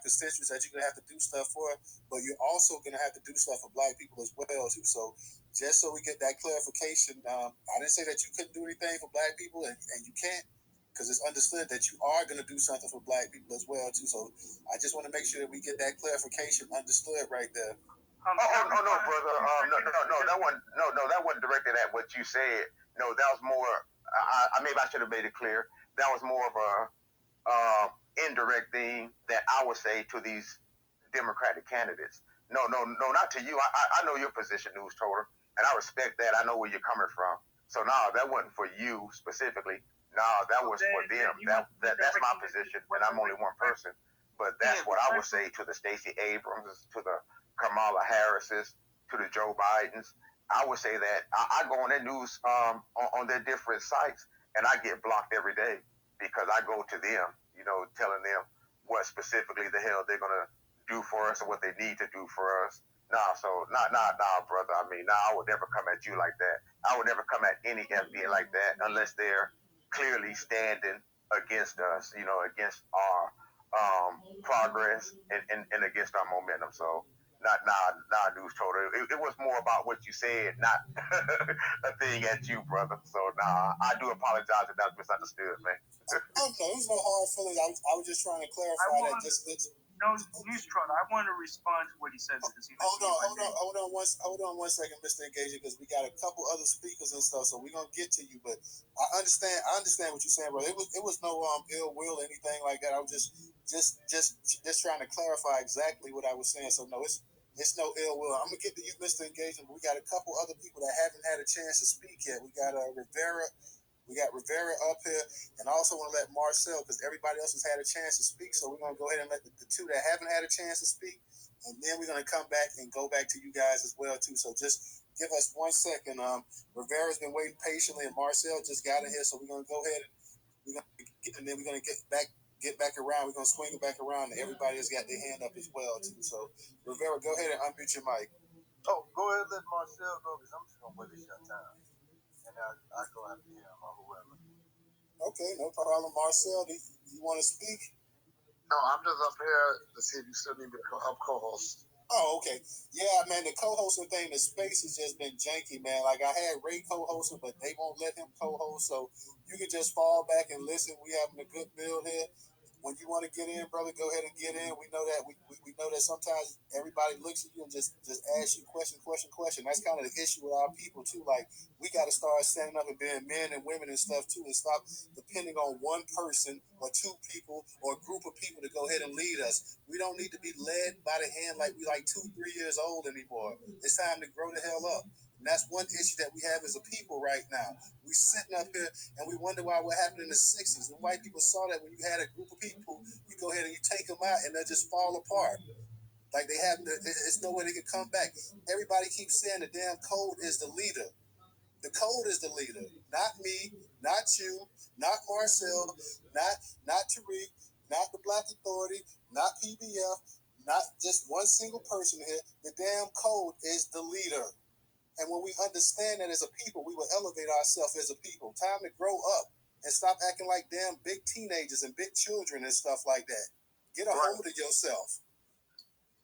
constituents that you're gonna have to do stuff for, but you're also gonna have to do stuff for black people as well too. So just so we get that clarification, I didn't say that you couldn't do anything for black people, and you can't, because it's understood that you are going to do something for black people as well too. So I just want to make sure that we get that clarification understood right there. No, brother. That wasn't directed at what you said. No, that was more. Maybe I should have made it clear. That was more of a indirect thing that I would say to these Democratic candidates. No, not to you. I know your position, Newstoter, and I respect that. I know where you're coming from. So no, that wasn't for you specifically. No, that was for them. That's my position, and I'm only one person. But that's what I would say to the Stacey Abrams, to the Kamala Harris's, to the Joe Bidens. I would say that I go on their news on their different sites, and I get blocked every day because I go to them, telling them what specifically the hell they're gonna do for us or what they need to do for us. Nah, brother. I mean, I would never come at you like that. I would never come at any FBA like that unless they're clearly standing against us, against our progress and against our momentum. So, Newstoter. It was more about what you said, not a thing at you, brother. So, I do apologize if that was misunderstood, man. No, there's no hard feelings. I was just trying to clarify that. Newstoter, I want to respond to what he said. Hold on one second, Mr. Engager, because we got a couple other speakers and stuff, so we're gonna get to you. But I understand what you're saying, bro. It was no ill will or anything like that. I was just trying to clarify exactly what I was saying. So no, it's no ill will. I'm gonna get to you, Mr. Engager, but we got a couple other people that haven't had a chance to speak yet. We got Rivera. We got Rivera up here, and I also want to let Marcel, because everybody else has had a chance to speak, so we're going to go ahead and let the two that haven't had a chance to speak, and then we're going to come back and go back to you guys as well, too. So just give us 1 second. Rivera's been waiting patiently, and Marcel just got in here, so we're going to go ahead and then we're going to get back around. We're going to swing it back around, and everybody has got their hand up as well, too. So, Rivera, go ahead and unmute your mic. Oh, go ahead and let Marcel go, because I'm just going to wait a short time. And I go after him or whoever. Okay, no problem. Marcel, do you want to speak? No, I'm just up here to see if you still need me to help co-host. Oh, okay. Yeah, man, the co-hosting thing, the space has just been janky, man. Like, I had Ray co-hosting, but they won't let him co-host, so you can just fall back and listen. We having a good build here. When you want to get in, brother, go ahead and get in. We know that we know that sometimes everybody looks at you and just asks you question. That's kind of the issue with our people too. Like, we got to start standing up and being men and women and stuff too, and stop depending on one person or two people or a group of people to go ahead and lead us. We don't need to be led by the hand like we like 2-3 years old anymore. It's time to grow the hell up. And that's one issue that we have as a people right now. We sitting up here and we wonder why what happened in the 60s. And white people saw that when you had a group of people, you go ahead and you take them out and they'll just fall apart. Like they have, there's no way they can come back. Everybody keeps saying the damn code is the leader. The code is the leader, not me, not you, not Marcel, not Tariq, not the Black Authority, not PBF, not just one single person here. The damn code is the leader. And when we understand that as a people, we will elevate ourselves as a people. Time to grow up and stop acting like damn big teenagers and big children and stuff like that. Get a hold of yourself.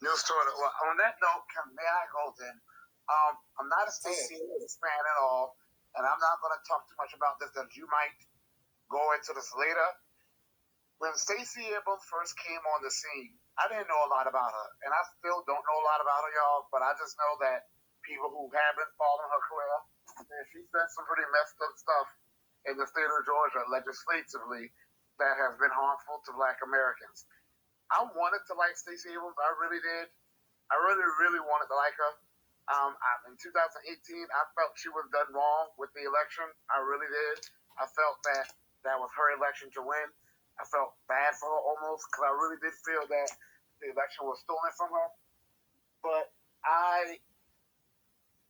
Newstoter. Well, on that note, may I go then? I'm not a Stacey Abrams fan at all, and I'm not going to talk too much about this because you might go into this later. When Stacey Abrams first came on the scene, I didn't know a lot about her, and I still don't know a lot about her, y'all, but I just know that people who have been following her career, and she's done some pretty messed up stuff in the state of Georgia legislatively that has been harmful to Black Americans. I wanted to like Stacey Abrams. I really did. I really, really wanted to like her. In 2018, I felt she was done wrong with the election. I really did. I felt that that was her election to win. I felt bad for her almost because I really did feel that the election was stolen from her. But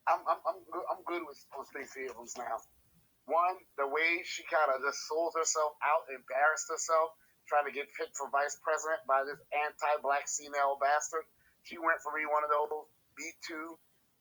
I'm good with Stacey Abrams now. One, the way she kind of just sold herself out, embarrassed herself, trying to get picked for vice president by this anti-Black senile bastard. She went from being one of those B2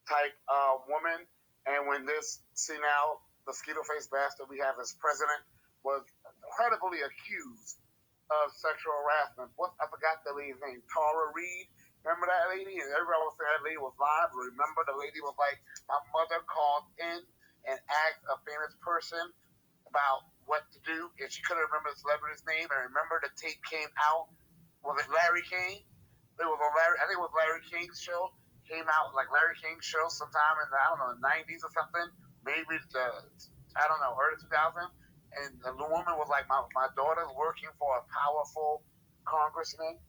type woman, and when this senile mosquito-faced bastard we have as president was incredibly accused of sexual harassment. I forgot the lady's name, Tara Reid. Remember that lady? And everybody was saying that lady was live. Remember the lady was like, my mother called in and asked a famous person about what to do, and she couldn't remember the celebrity's name. And remember the tape came out. Was it Larry King? It was I think it was Larry King's show. Came out like Larry King's show sometime in the, I don't know, 90s or something. Maybe early 2000. And the woman was like, my daughter's working for a powerful congressman,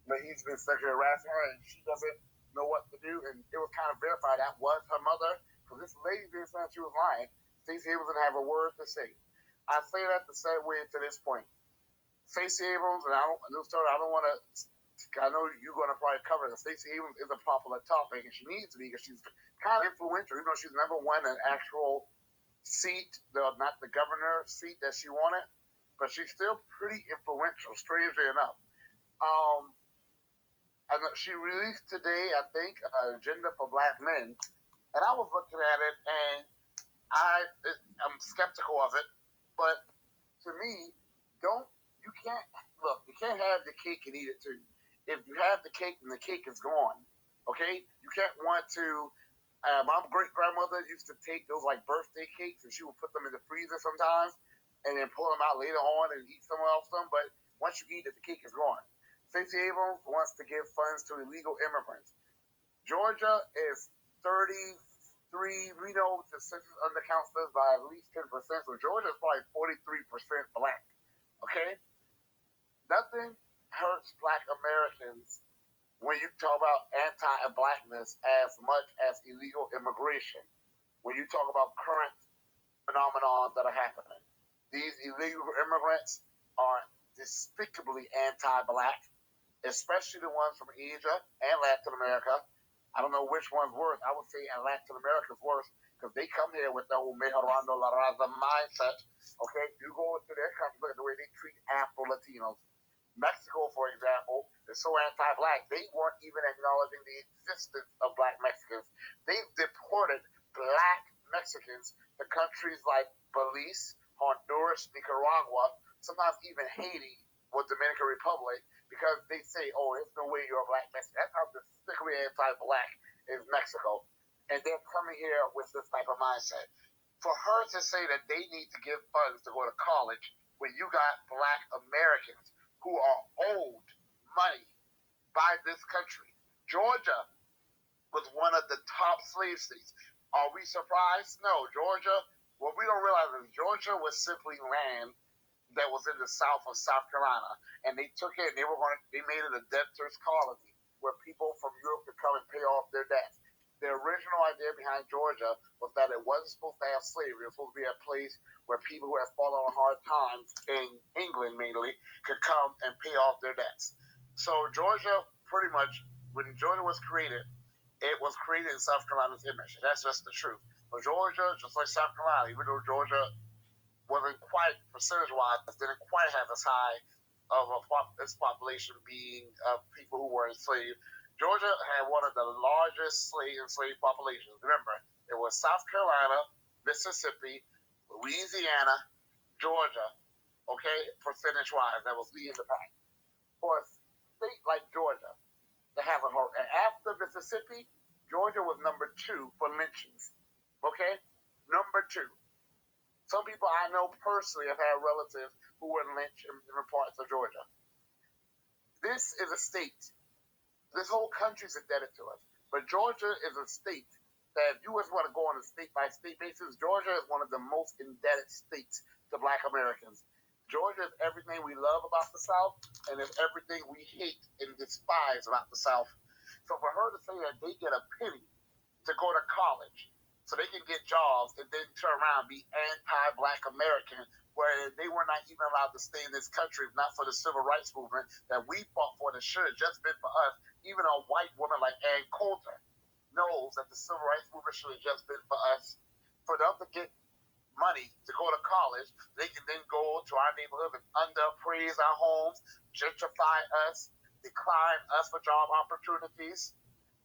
but he's been sexually harassing her, and she doesn't know what to do. And it was kind of verified that was her mother, because this lady didn't say she was lying. Stacey Abrams didn't have a word to say. I say that to segue to this point. Stacey Abrams, and I don't want to. I know you're going to probably cover it. Stacey Abrams is a popular topic, and she needs to be because she's kind of influential. Even though she's never won an actual seat, not the governor seat that she wanted, but she's still pretty influential, strangely enough. She released today, I think, an agenda for Black men, and I was looking at it, and I'm skeptical of it. But to me, you can't have the cake and eat it too. If you have the cake, then the cake is gone. Okay, you can't want to. My great grandmother used to take those like birthday cakes, and she would put them in the freezer sometimes, and then pull them out later on and eat some of them. But once you eat it, the cake is gone. Stacey Abrams wants to give funds to illegal immigrants. Georgia is 33. We know the census undercounts us by at least 10%. So Georgia is probably 43% Black. Okay, nothing hurts Black Americans when you talk about anti-Blackness as much as illegal immigration. When you talk about current phenomena that are happening, these illegal immigrants are despicably anti-Black, especially the ones from Asia and Latin America. I don't know which one's worse. I would say Latin America's worse because they come here with the whole Mejorando la Raza mindset. Okay, you go into their country, look at the way they treat Afro-Latinos. Mexico, for example, is so anti-Black, they weren't even acknowledging the existence of Black Mexicans. They deported Black Mexicans to countries like Belize, Honduras, Nicaragua, sometimes even Haiti or Dominican Republic, because they say, oh, there's no way you're a Black Mexican. That's how despicably anti-Black is Mexico. And they're coming here with this type of mindset. For her to say that they need to give funds to go to college when you got Black Americans who are owed money by this country. Georgia was one of the top slave states. Are we surprised? No. Georgia, what we don't realize is Georgia was simply land that was in the south of South Carolina, and they took it and they made it a debtors colony where people from Europe could come and pay off their debts. the original idea behind Georgia was that it wasn't supposed to have slavery. It was supposed to be a place where people who had fallen on hard times in England mainly could come and pay off their debts. So Georgia, pretty much, when Georgia was created, it was created in South Carolina's image. That's just the truth. But Georgia, just like South Carolina, even though Georgia wasn't quite, percentage-wise, didn't quite have as high of its population being people who were enslaved, Georgia had one of the largest enslaved populations. Remember, it was South Carolina, Mississippi, Louisiana, Georgia, okay, percentage-wise, that was leading the pack. For a state like Georgia to have after Mississippi, Georgia was number 2 for lynchings, okay? Number 2. Some people I know personally have had relatives who were lynched in different parts of Georgia. This is a state. This whole country is indebted to us. But Georgia is a state that if you just want to go on a state-by-state basis, Georgia is one of the most indebted states to Black Americans. Georgia is everything we love about the South, and it's everything we hate and despise about the South. So for her to say that they get a penny to go to college so they can get jobs and then turn around and be anti-Black American, where they were not even allowed to stay in this country if not for the civil rights movement that we fought for that should have just been for us. Even a white woman like Ann Coulter knows that the civil rights movement should have just been for us. For them to get money to go to college, they can then go to our neighborhood and underappraise our homes, gentrify us, decline us for job opportunities.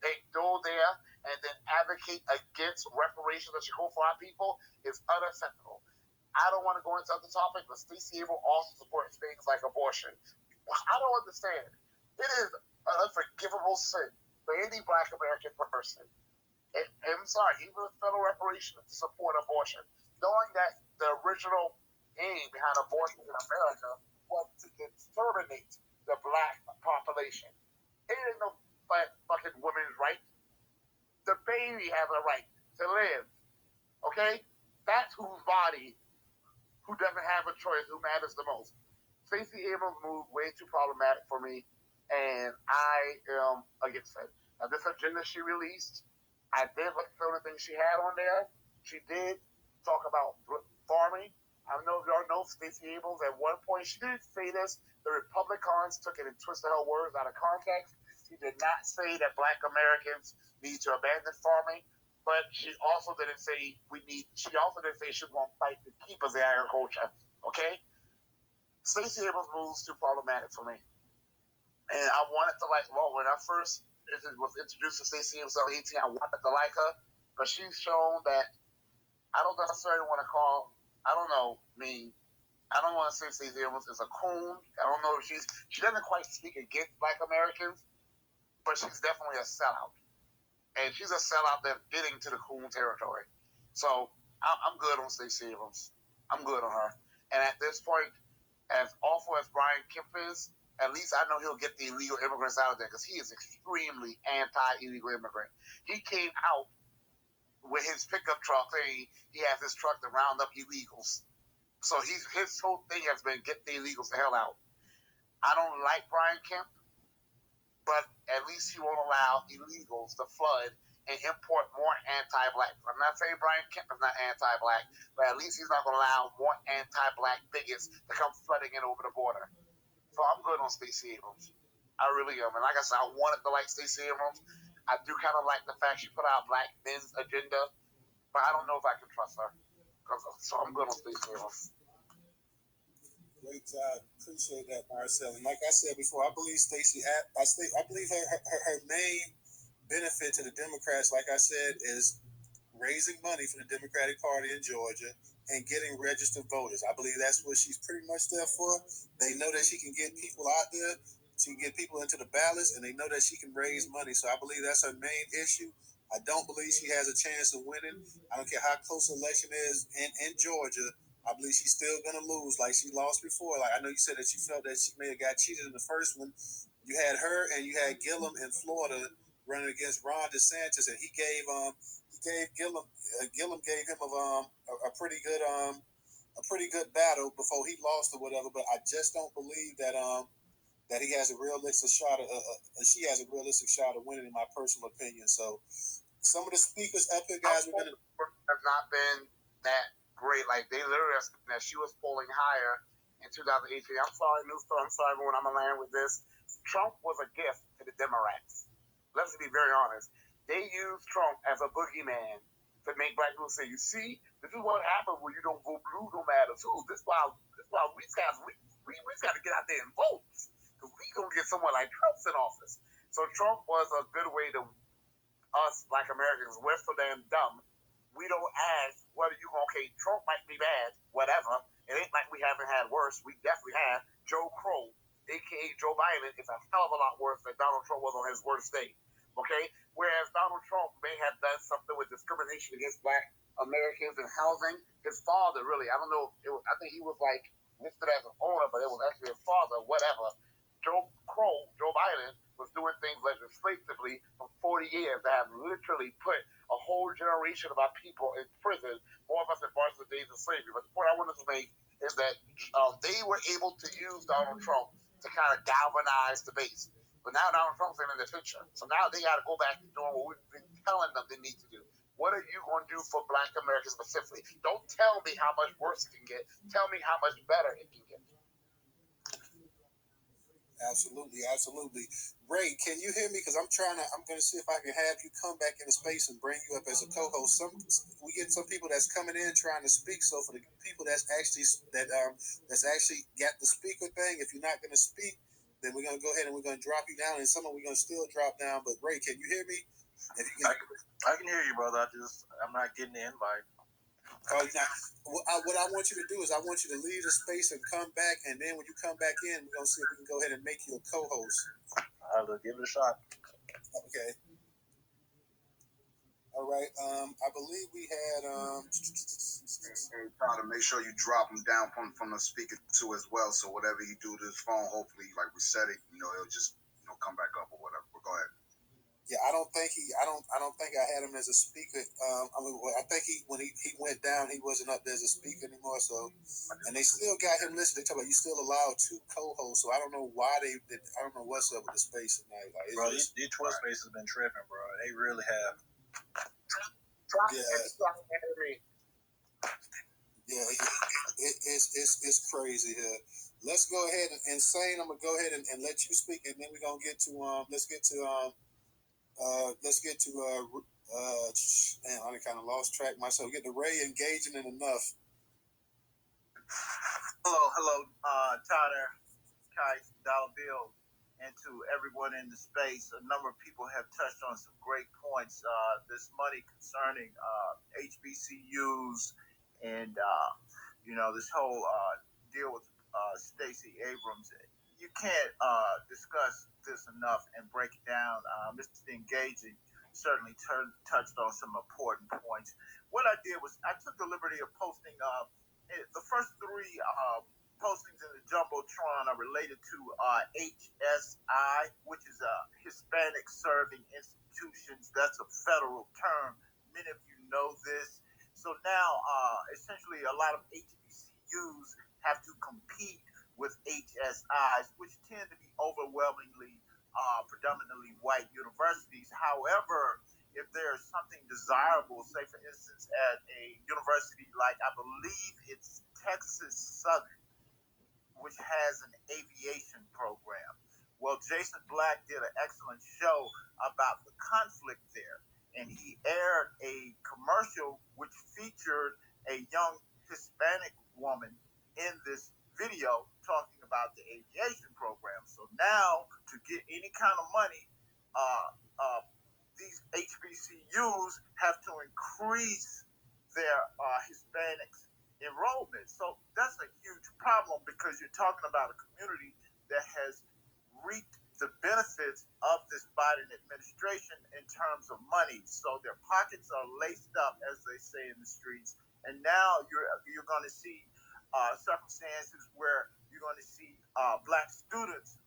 They go there and then advocate against reparations that should go for our people is unacceptable. I don't want to go into other topics, but Stacey Abrams also supports things like abortion. I don't understand. It is an unforgivable sin for any Black American person. And I'm sorry, even with federal reparations to support abortion, knowing that the original aim behind abortion in America was to exterminate the Black population. It ain't no fucking women's right. The baby has a right to live. Okay? That's whose body, who doesn't have a choice, who matters the most. Stacey Abrams' move way too problematic for me, and I am against it. Now, this agenda she released, I did look at some of the things she had on there. She did talk about farming. I don't know if y'all know Stacey Abrams, at one point, she did say this. The Republicans took it and twisted her words out of context. She did not say that Black Americans need to abandon farming, but she also didn't say she also didn't say she was going to fight to keep us in agriculture, okay? Stacey Abrams' moves too problematic for me. And I wanted to when I first was introduced to Stacey Abrams at 18, I wanted to like her, but she's shown that I don't necessarily want to I don't want to say Stacey Abrams is a coon. I don't know if she doesn't quite speak against Black Americans, but she's definitely a sellout. And she's a sellout that's getting to the coon territory. So I'm good on Stacey Abrams. I'm good on her. And at this point, as awful as Brian Kemp is, at least I know he'll get the illegal immigrants out of there because he is extremely anti-illegal immigrant. He came out with his pickup truck saying he has his truck to round up illegals. So his whole thing has been get the illegals the hell out. I don't like Brian Kemp, but at least he won't allow illegals to flood and import more anti-Black. I'm not saying Brian Kemp is not anti-Black, but at least he's not going to allow more anti-Black bigots to come flooding in over the border. So I'm good on Stacey Abrams. I really am. And like I said, I wanted to like Stacey Abrams. I do kind of like the fact she put out Black men's agenda, but I don't know if I can trust her. So I'm good on Stacey Abrams. Great job. Appreciate that, Marcel. And like I said before, I believe I believe her main benefit to the Democrats, like I said, is raising money for the Democratic Party in Georgia and getting registered voters. I believe that's what she's pretty much there for. They know that she can get people out there. She can get people into the ballots, and they know that she can raise money. So I believe that's her main issue. I don't believe she has a chance of winning. I don't care how close the election is in Georgia. I believe she's still going to lose like she lost before. Like I know you said that you felt that she may have got cheated in the first one. You had her and you had Gillum in Florida running against Ron DeSantis, and Gillum gave him a pretty good battle before he lost or whatever. But I just don't believe that that he has a realistic shot. She has a realistic shot of winning, in my personal opinion. So some of the speakers up here, guys, have not been that great. Like, they literally said that she was polling higher in 2018. I'm sorry, Newstoter. I'm sorry, everyone. I'm going to land with this. Trump was a gift to the Democrats. Let's be very honest. They used Trump as a boogeyman to make black people say, you see, this is what happens when you don't vote blue no matter who. This is why we got to get out there and vote. Because we going to get someone like Trump in office. So Trump was a good way to us, black Americans, we're so damn dumb. We don't ask whether you okay, Trump might be bad, whatever. It ain't like we haven't had worse. We definitely have. Joe Crow, a.k.a. Joe Biden, is a hell of a lot worse than Donald Trump was on his worst day. Okay? Whereas Donald Trump may have done something with discrimination against black Americans in housing. His father, really, I don't know, I think he was like listed as an owner, but it was actually his father, whatever. Joe Biden, was doing things legislatively for 40 years that have literally put a whole generation of our people in prison, more of us in bars of the days of slavery. But the point I wanted to make is that they were able to use Donald Trump to kind of galvanize the base. But now Donald Trump's in the picture. So now they got to go back to doing what we've been telling them they need to do. What are you going to do for black Americans specifically? Don't tell me how much worse it can get. Tell me how much better it can get. Absolutely. Ray, can you hear me? Because I'm going to see if I can have you come back into space and bring you up as a co-host. We get some people that's coming in trying to speak. So for the people that's actually got the speaker thing, if you're not going to speak, then we're going to go ahead and we're going to drop you down, and some of we're going to still drop down. But Ray, can you hear me? I can hear you, brother. I'm not getting the invite. What I want you to do is I want you to leave the space and come back, and then when you come back in, we're going to see if we can go ahead and make you a co-host. I'll give it a shot. Okay. All right. I believe we had... try to make sure you drop him down from the speaker too as well, so whatever you do to his phone, hopefully, like we said it, it'll just come back up or whatever. But go ahead. Yeah, I don't think I had him as a speaker. I think when he went down, he wasn't up there as a speaker anymore. So, and they still got him listed. They talk about you still allowed 2 co-hosts. So I don't know why they did. I don't know what's up with the space tonight. Like, bro, these Twitter spaces have been tripping, bro. They really have. Yeah, it's crazy here. Let's go ahead and Insane. I'm gonna go ahead and let you speak, and then we're gonna get to let's get to man, I kind of lost track myself. Get the Ray engaging in enough. Hello, Tyler, Kai, Dollar Bill, and to everyone in the space. A number of people have touched on some great points. This money concerning HBCUs and this whole deal with Stacey Abrams. You can't discuss this enough and break it down. Mr. Engaging certainly touched on some important points. What I did was I took the liberty of posting the first 3 postings in the Jumbotron are related to HSI, which is a Hispanic Serving Institutions. That's a federal term. Many of you know this. So now, essentially, a lot of HBCUs have to compete with HSIs, which tend to be overwhelmingly predominantly white universities. However, if there's something desirable, say for instance at a university like I believe it's Texas Southern, which has an aviation program. Well, Jason Black did an excellent show about the conflict there, and he aired a commercial which featured a young Hispanic woman in this video talking about the aviation program. So now, to get any kind of money, these HBCUs have to increase their Hispanics enrollment. So that's a huge problem because you're talking about a community that has reaped the benefits of this Biden administration in terms of money. So their pockets are laced up, as they say in the streets. And now you're going to see circumstances where you're going to see black students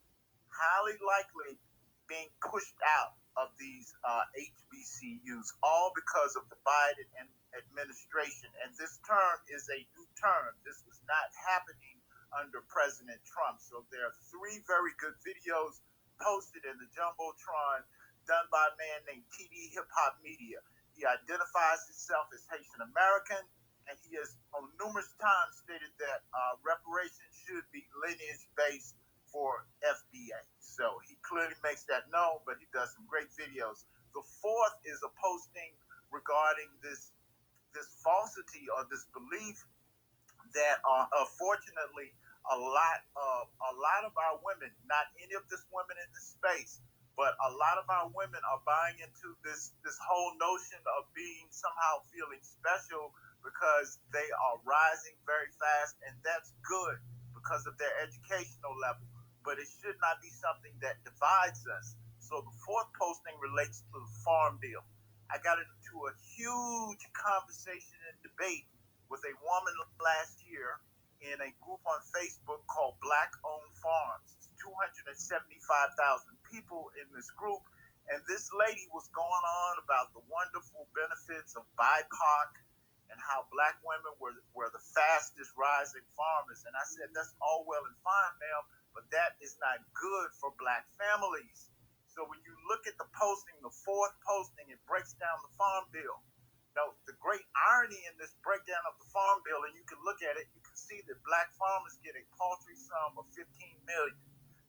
highly likely being pushed out of these HBCUs, all because of the Biden administration. And this term is a new term. This was not happening under President Trump. So there are 3 very good videos posted in the Jumbotron done by a man named TD Hip Hop Media. He identifies himself as Haitian American, and he has on numerous times stated that reparations should be lineage based for FBA. So he clearly makes that known, but he does some great videos. The fourth is a posting regarding this falsity or this belief that unfortunately a lot of our women, not any of this women in this space, but a lot of our women are buying into this whole notion of being somehow feeling special because they are rising very fast, and that's good because of their educational level. But it should not be something that divides us. So the fourth posting relates to the Farm Bill. I got into a huge conversation and debate with a woman last year in a group on Facebook called Black Owned Farms. 275,000 people in this group. And this lady was going on about the wonderful benefits of BIPOC and how black women were the fastest rising farmers. And I said, that's all well and fine, ma'am, but that is not good for black families. So when you look at the posting, the fourth posting, it breaks down the Farm Bill. Now, the great irony in this breakdown of the Farm Bill, and you can look at it, you can see that black farmers get a paltry sum of $15 million.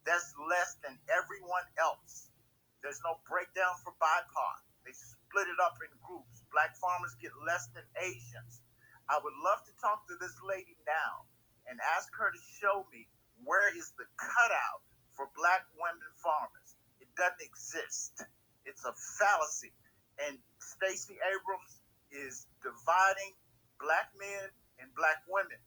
That's less than everyone else. There's no breakdown for BIPOC. They split it up in groups. Black farmers get less than Asians. I would love to talk to this lady now and ask her to show me where is the cutout for black women farmers. It doesn't exist. It's a fallacy. And Stacey Abrams is dividing black men and black women.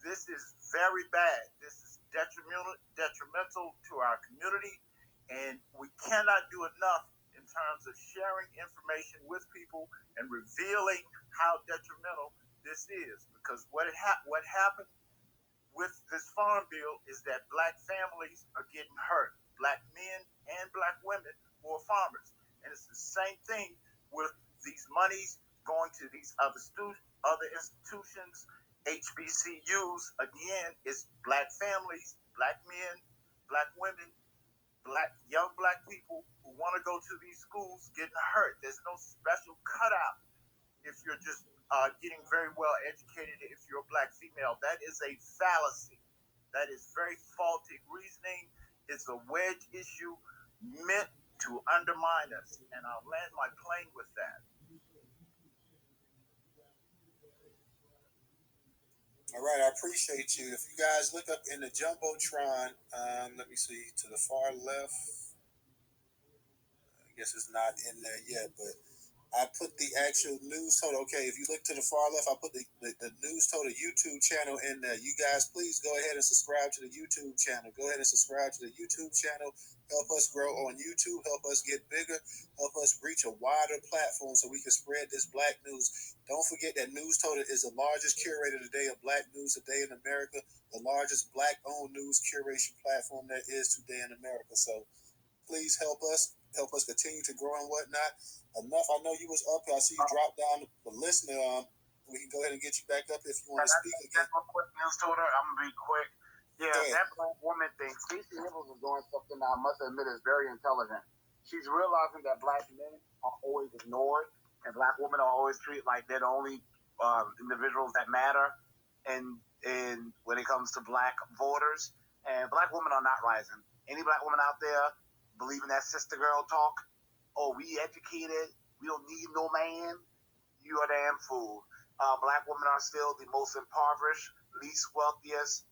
This is very bad. This is detrimental to our community, and we cannot do enough in terms of sharing information with people and revealing how detrimental this is. Because what happened with this Farm Bill is that black families are getting hurt. Black men and black women who are farmers. And it's the same thing with these monies going to these other institutions, HBCUs. Again, it's black families, black men, black women, young black people who want to go to these schools getting hurt. There's no special cutout if you're just getting very well educated if you're a black female. That is a fallacy. That is very faulty reasoning. It's a wedge issue meant to undermine us. And I'll land my plane with that. All right, I appreciate you. If you guys look up in the Jumbotron, let me see, to the far left. I guess it's not in there yet, but I put the actual Newstoter. Okay, if you look to the far left, I put the Newstoter YouTube channel in there. You guys, please go ahead and subscribe to the YouTube channel. Go ahead and subscribe to the YouTube channel. Help us grow on YouTube. Help us get bigger. Help us reach a wider platform so we can spread this black news. Don't forget that Newstoter is the largest curator today of black news today in America, the largest black-owned news curation platform that is today in America. So please help us continue to grow and whatnot. Enough. I know you was up here. I see you drop down the listener. We can go ahead and get you back up if you want to speak again. Real quick, Newstoter. I'm gonna be quick. Yeah, that black woman thing. Stacey Abrams is doing something I must admit is very intelligent. She's realizing that black men are always ignored and black women are always treated like they're the only individuals that matter. And when it comes to black voters, and black women are not rising. Any black woman out there believing that sister girl talk? Oh, we educated. We don't need no man. You are damn fool. Black women are still the most impoverished, least wealthiest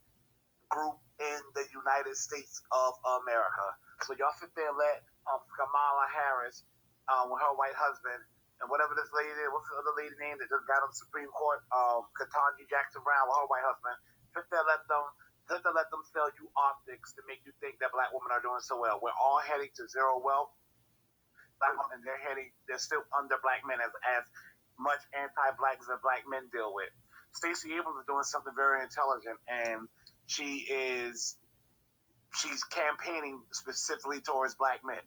group in the United States of America. So y'all sit there and let Kamala Harris with her white husband and whatever this lady is, what's the other lady name that just got on the Supreme Court, Ketanji Jackson Brown with her white husband, sit there and let them sell you optics to make you think that black women are doing so well. We're all heading to zero wealth. Black women, they're still under black men as much anti-blacks as black men deal with. Stacey Abrams is doing something very intelligent, and she's campaigning specifically towards black men.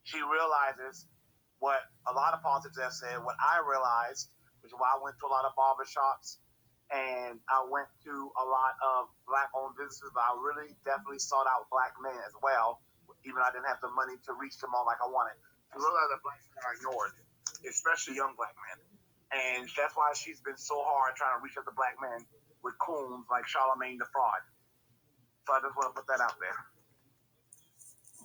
She realizes what a lot of politics have said, what I realized, which is why I went to a lot of barbershops and I went to a lot of black-owned businesses, but I really definitely sought out black men as well, even though I didn't have the money to reach them all like I wanted. A lot of the black men are ignored, especially young black men. And that's why she's been so hard trying to reach out to black men with coons like Charlemagne the Fraud. So I just want to put that out there.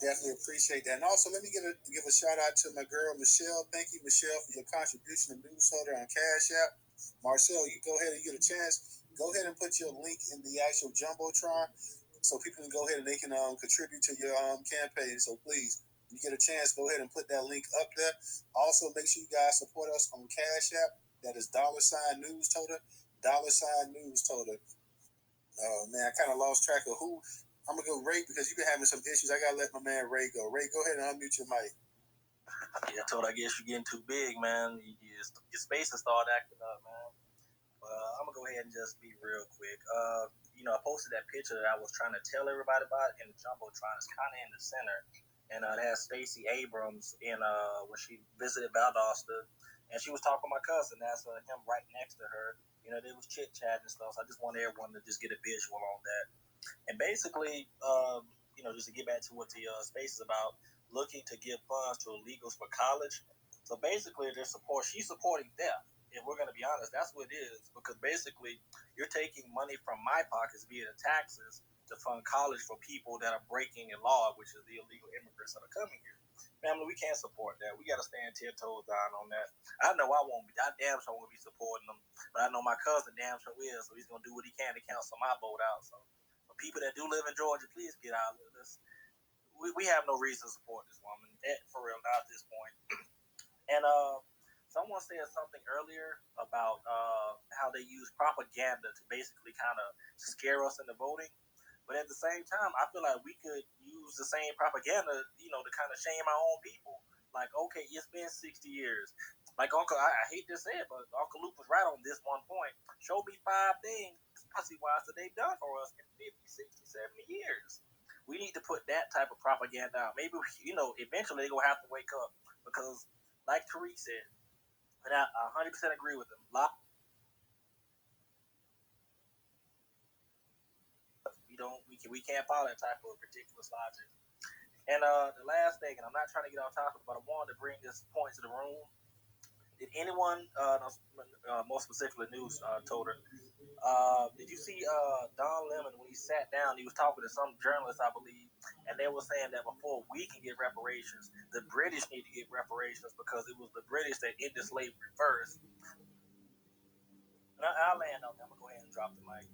Definitely appreciate that. And also, let me give a shout out to my girl, Michelle. Thank you, Michelle, for your contribution to Newstoter on Cash App. Marcel, you go ahead and get a chance. Go ahead and put your link in the actual Jumbotron so people can go ahead and they can contribute to your campaign. So please, you get a chance, go ahead and put that link up there. Also, make sure you guys support us on Cash App. That is $Newstoter, $Newstoter. Oh, man, I kind of lost track of who. I'm going to go Ray because you've been having some issues. I got to let my man Ray go. Ray, go ahead and unmute your mic. Yeah, I told I guess you're getting too big, man. Your spaces start acting up, man. I'm going to go ahead and just be real quick. I posted that picture that I was trying to tell everybody about in the Jumbotron. It's kind of in the center. And it has Stacey Abrams in when she visited Valdosta. And she was talking to my cousin. That's him right next to her. They was chit-chatting and stuff. So I just want everyone to just get a visual on that. And basically, just to get back to what the space is about, looking to give funds to illegals for college. So basically, she's supporting theft. If we're going to be honest, that's what it is. Because basically, you're taking money from my pockets via the taxes to fund college for people that are breaking the law, which is the illegal immigrants that are coming here. Family, we can't support that. We got to stand 10 toes down on that. I know I won't be. I damn sure won't be supporting them. But I know my cousin damn sure is. So he's going to do what he can to cancel my vote out. So for people that do live in Georgia, please get out of this. We have no reason to support this woman. For real, not at this point. And someone said something earlier about how they use propaganda to basically kind of scare us into voting. But at the same time, I feel like we could use the same propaganda, to kind of shame our own people. Like, okay, it's been 60 years. Like Uncle, I hate to say it, but Uncle Luke was right on this one point. Show me 5 things, policy-wise, that they've done for us in 50, 60, 70 years. We need to put that type of propaganda out. Maybe, eventually they're going to have to wake up. Because, like Tariq said, and I 100% agree with him, we can't follow that type of ridiculous logic. And the last thing, and I'm not trying to get off topic, but I wanted to bring this point to the room. Did anyone, more specifically Newstoter, did you see Don Lemon when he sat down? He was talking to some journalists, I believe, and they were saying that before we can get reparations, the British need to get reparations because it was the British that ended slavery first. And I'll land on that. I'm going to go ahead and drop the mic.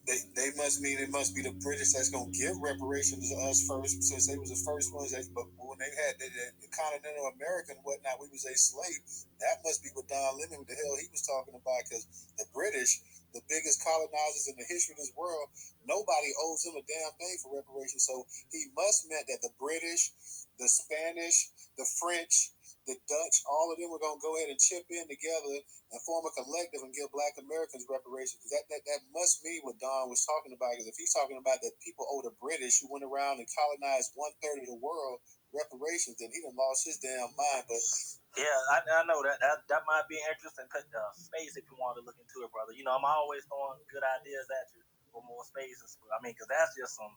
They must mean it must be the British that's going to give reparations to us first, since they was the first ones. But when they had the continental America and whatnot, we was a slave. That must be what Don Lemon, what the hell he was talking about, because the British, the biggest colonizers in the history of this world, nobody owes them a damn thing for reparations. So he must meant that the British, the Spanish, the French, the Dutch, all of them were going to go ahead and chip in together and form a collective and give Black Americans reparations. That must mean what Don was talking about. Because if he's talking about that people owe the British, who went around and colonized 1/3 of the world, reparations, then he done lost his damn mind. But yeah, I know that might be an interesting space if you want to look into it, brother. I'm always throwing good ideas at you for more spaces. I mean, because that's just some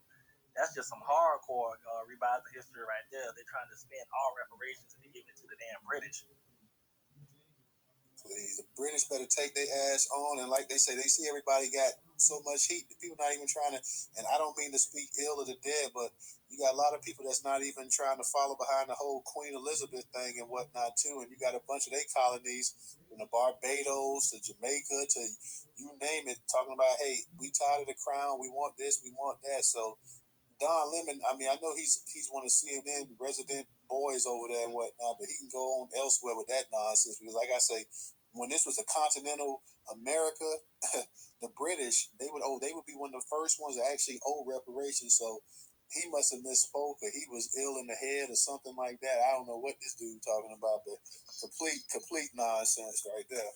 hardcore revised history right there. They're trying to spend all reparations and give it to the damn British. Please, the British better take their ass on, and like they say, they see everybody got so much heat. The people not even trying to, and I don't mean to speak ill of the dead, but you got a lot of people that's not even trying to follow behind the whole Queen Elizabeth thing and whatnot too. And you got a bunch of their colonies from the Barbados to Jamaica to you name it, talking about, hey, we tired of the crown, we want this, we want that. So Don Lemon, I mean, I know he's one of CNN resident boys over there and whatnot, but he can go on elsewhere with that nonsense. Because, like I say, when this was a continental America, the British, they would be one of the first ones to actually owe reparations. So he must have misspoke, or he was ill in the head, or something like that. I don't know what this dude talking about, but complete nonsense right there.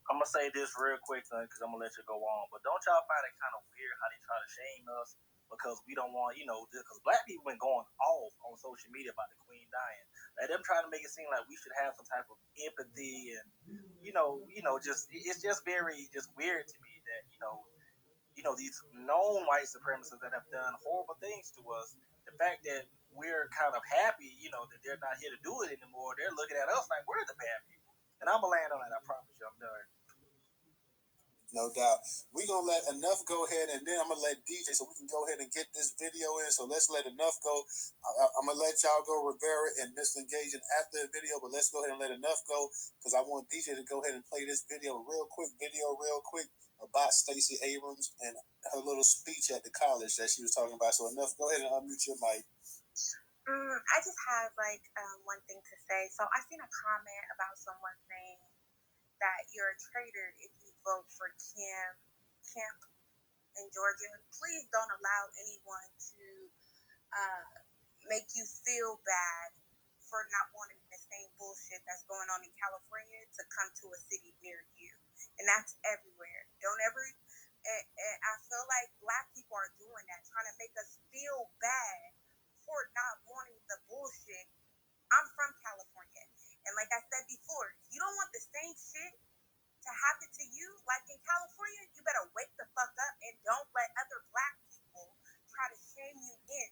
I'm gonna say this real quick, because I'm gonna let you go on. But don't y'all find it kind of weird how they try to shame us? Because we don't want, because Black people been going off on social media about the Queen dying. Like them trying to make it seem like we should have some type of empathy and, it's just very weird to me that, these known white supremacists that have done horrible things to us. The fact that we're kind of happy, that they're not here to do it anymore. They're looking at us like we're the bad people. And I'm going to land on that. I promise you. I'm done. No doubt. We're going to let Enough go ahead, and then I'm going to let DJ so we can go ahead and get this video in. So let's let Enough go. I'm going to let y'all go, Rivera and Mr. Engaging after the video, but let's go ahead and let Enough go because I want DJ to go ahead and play this video real quick about Stacey Abrams and her little speech at the college that she was talking about. So Enough, go ahead and unmute your mic. I just have one thing to say. So I seen a comment about someone saying that you're a traitor if you vote for Kemp in Georgia. Please don't allow anyone to make you feel bad for not wanting the same bullshit that's going on in California to come to a city near you. And that's everywhere. Don't ever, and I feel like Black people are doing that, trying to make us feel bad for not wanting the bullshit. I'm from California. And like I said before, you don't want the same shit to happen to you. Like in California, you better wake the fuck up and don't let other Black people try to shame you in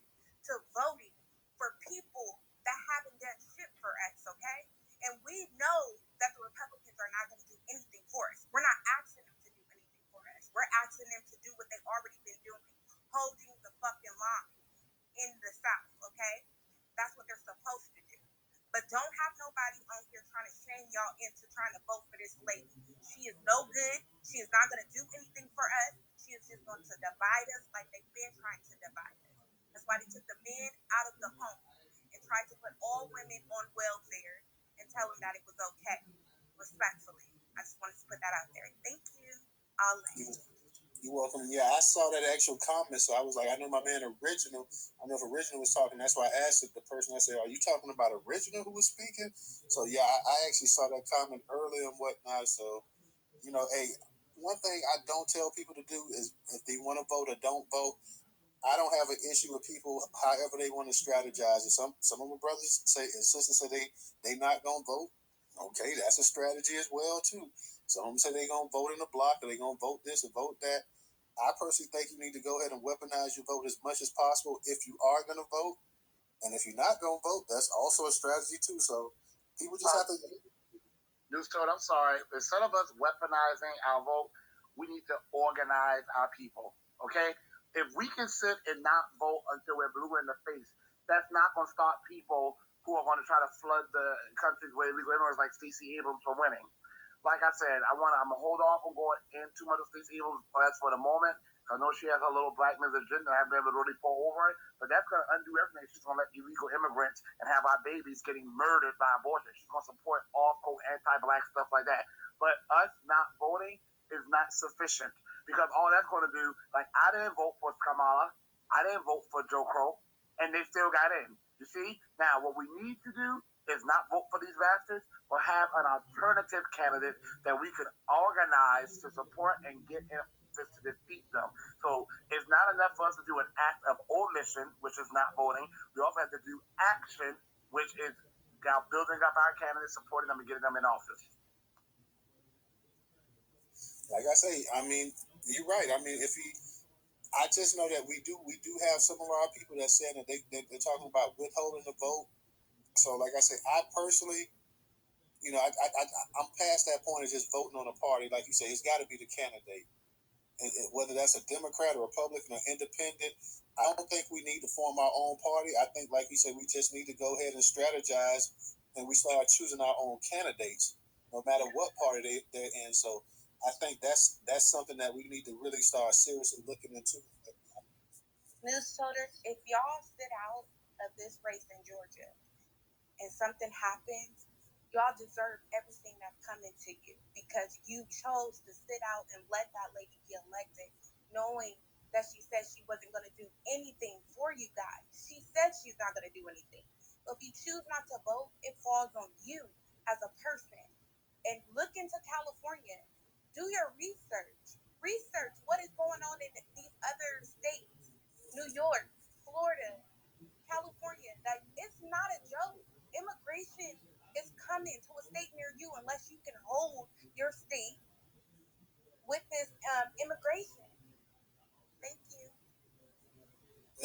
to voting for people that haven't done shit for us, okay? And we know that the Republicans are not going to do anything for us. We're not asking them to do anything for us. We're asking them to do what they've already been doing, holding the fucking line in the South, okay? That's what they're supposed to do. But don't have nobody on here trying to shame y'all into trying to vote for this lady. She is no good. She is not going to do anything for us. She is just going to divide us like they've been trying to divide us. That's why they took the men out of the home and tried to put all women on welfare and tell them that it was okay. Respectfully. I just wanted to put that out there. Thank you. I'll leave. You're welcome. Yeah, I saw that actual comment, so I was like, I know my man Original. I know if Original was talking, that's why I asked the person. I said, "Are you talking about Original who was speaking?" So yeah, I actually saw that comment earlier and whatnot. So hey, one thing I don't tell people to do is if they want to vote or don't vote. I don't have an issue with people however they want to strategize. And some of my brothers say and sisters say they not gonna vote. Okay, that's a strategy as well too. Some say they gonna vote in the block or they gonna vote this or vote that. I personally think you need to go ahead and weaponize your vote as much as possible if you are gonna vote. And if you're not gonna vote, that's also a strategy too. So people just have to. Newstoter, I'm sorry. Instead of us weaponizing our vote, we need to organize our people. Okay? If we can sit and not vote until we're blue in the face, that's not going to stop people who are going to try to flood the country with illegal immigrants like Stacey Abrams from winning. Like I said, I'm going to hold off on going in too much of Stacey Abrams' plans for the moment. I know she has a little black man's agenda. I haven't been able to really pull over it, but that's going to undo everything. She's going to let illegal immigrants and have our babies getting murdered by abortion. She's going to support awful anti-black stuff like that. But us not voting is not sufficient because all that's going to do, like I didn't vote for Kamala, I didn't vote for Joe Crow, and they still got in. You see? Now, what we need to do is not vote for these bastards, but have an alternative candidate that we could organize to support and get in to defeat them. So it's not enough for us to do an act of omission, which is not voting. We also have to do action, which is now building up our candidates, supporting them, and getting them in office. Like I say, I mean, you're right. I mean, I just know that we do have some of our people that saying that they're talking about withholding the vote. So, like I say, I personally, I'm past that point of just voting on a party. Like you say, it's got to be the candidate. And whether that's a Democrat or Republican or independent, I don't think we need to form our own party. I think, like you said, we just need to go ahead and strategize and we start choosing our own candidates, no matter what party they're in. So I think that's something that we need to really start seriously looking into. Newstoter, if y'all sit out of this race in Georgia and something happens, y'all deserve everything that's coming to you because you chose to sit out and let that lady be elected knowing that she said she wasn't going to do anything for you guys. She said she's not going to do anything. So if you choose not to vote, it falls on you as a person. And look into California. Do your research. Research what is going on in these other states. New York, Florida, California. Like, it's not a joke. Immigration is coming to a state near you unless you can hold your state with this immigration. Thank you.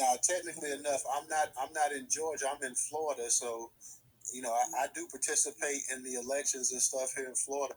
Now, technically enough, I'm not in Georgia. I'm in Florida, so I do participate in the elections and stuff here in Florida.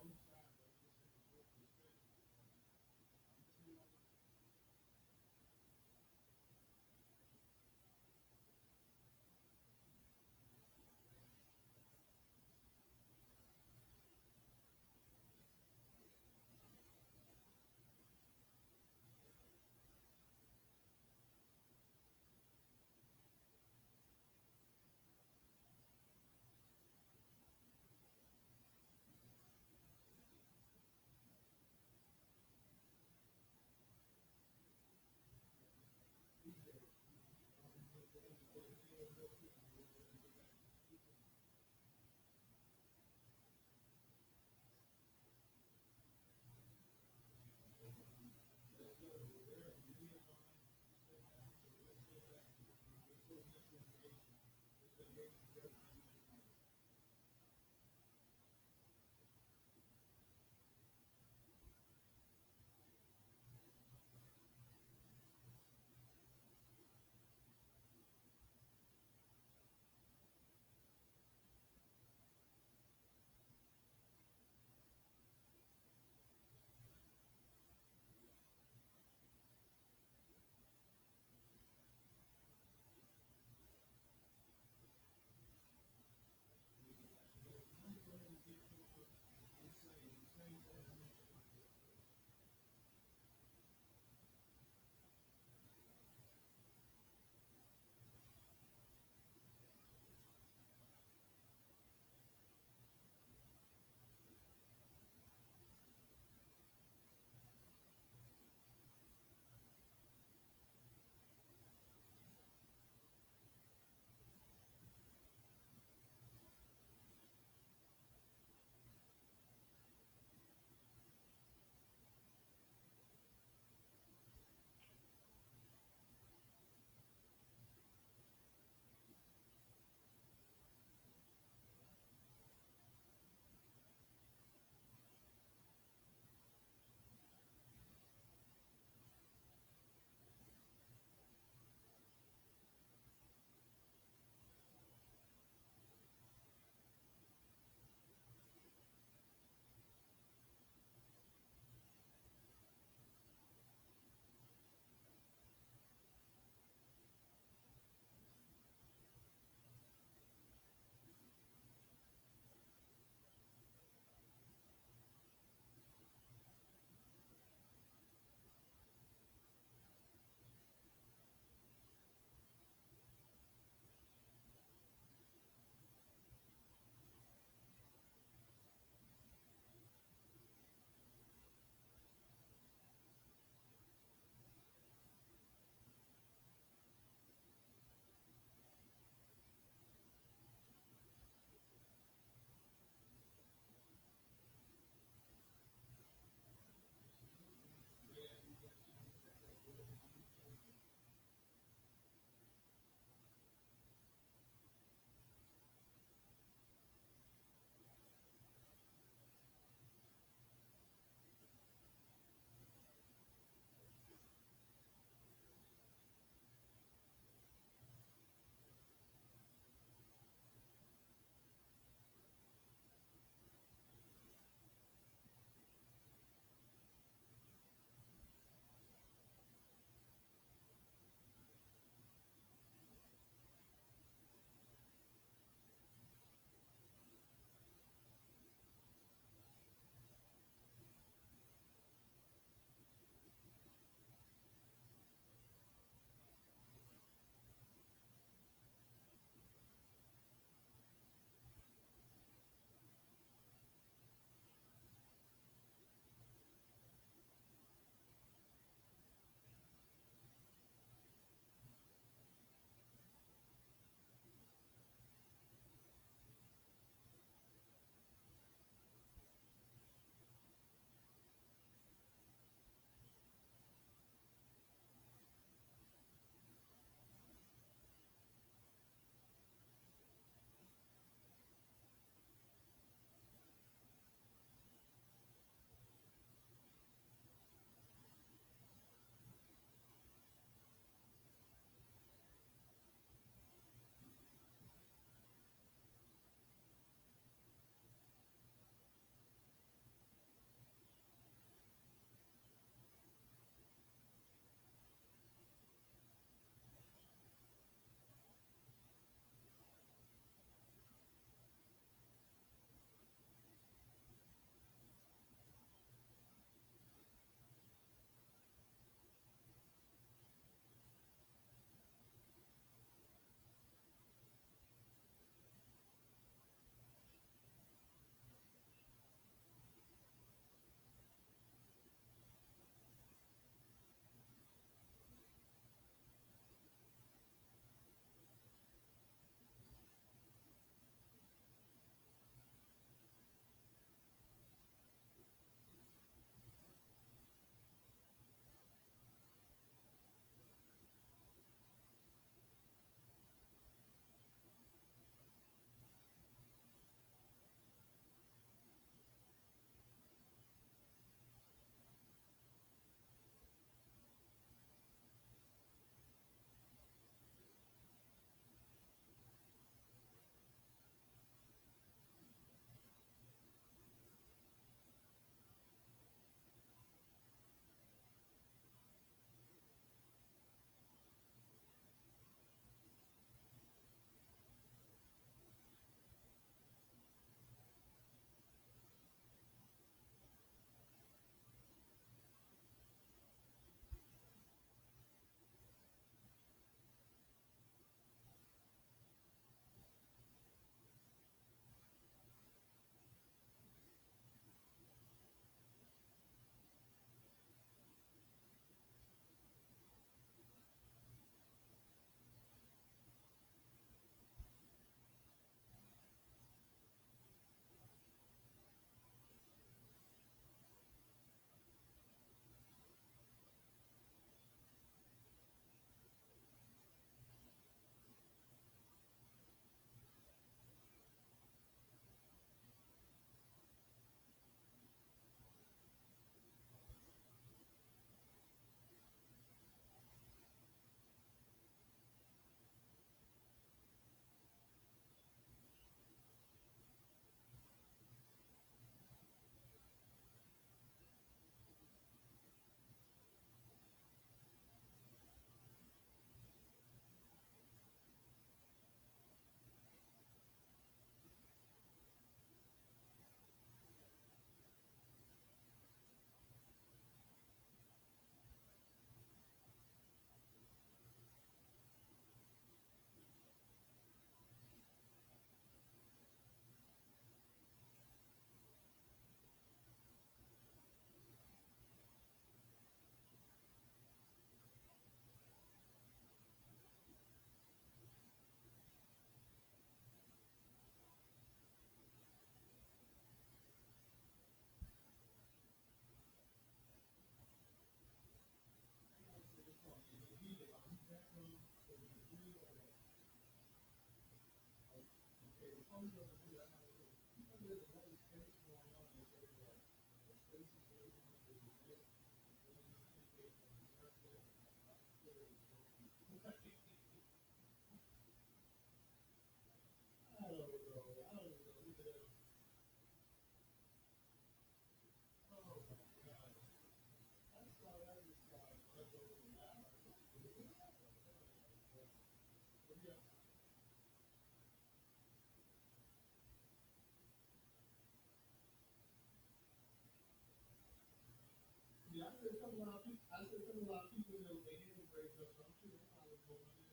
Yeah, I said a couple of people. I said a couple of people that they hand raised up. So I'm sure they probably go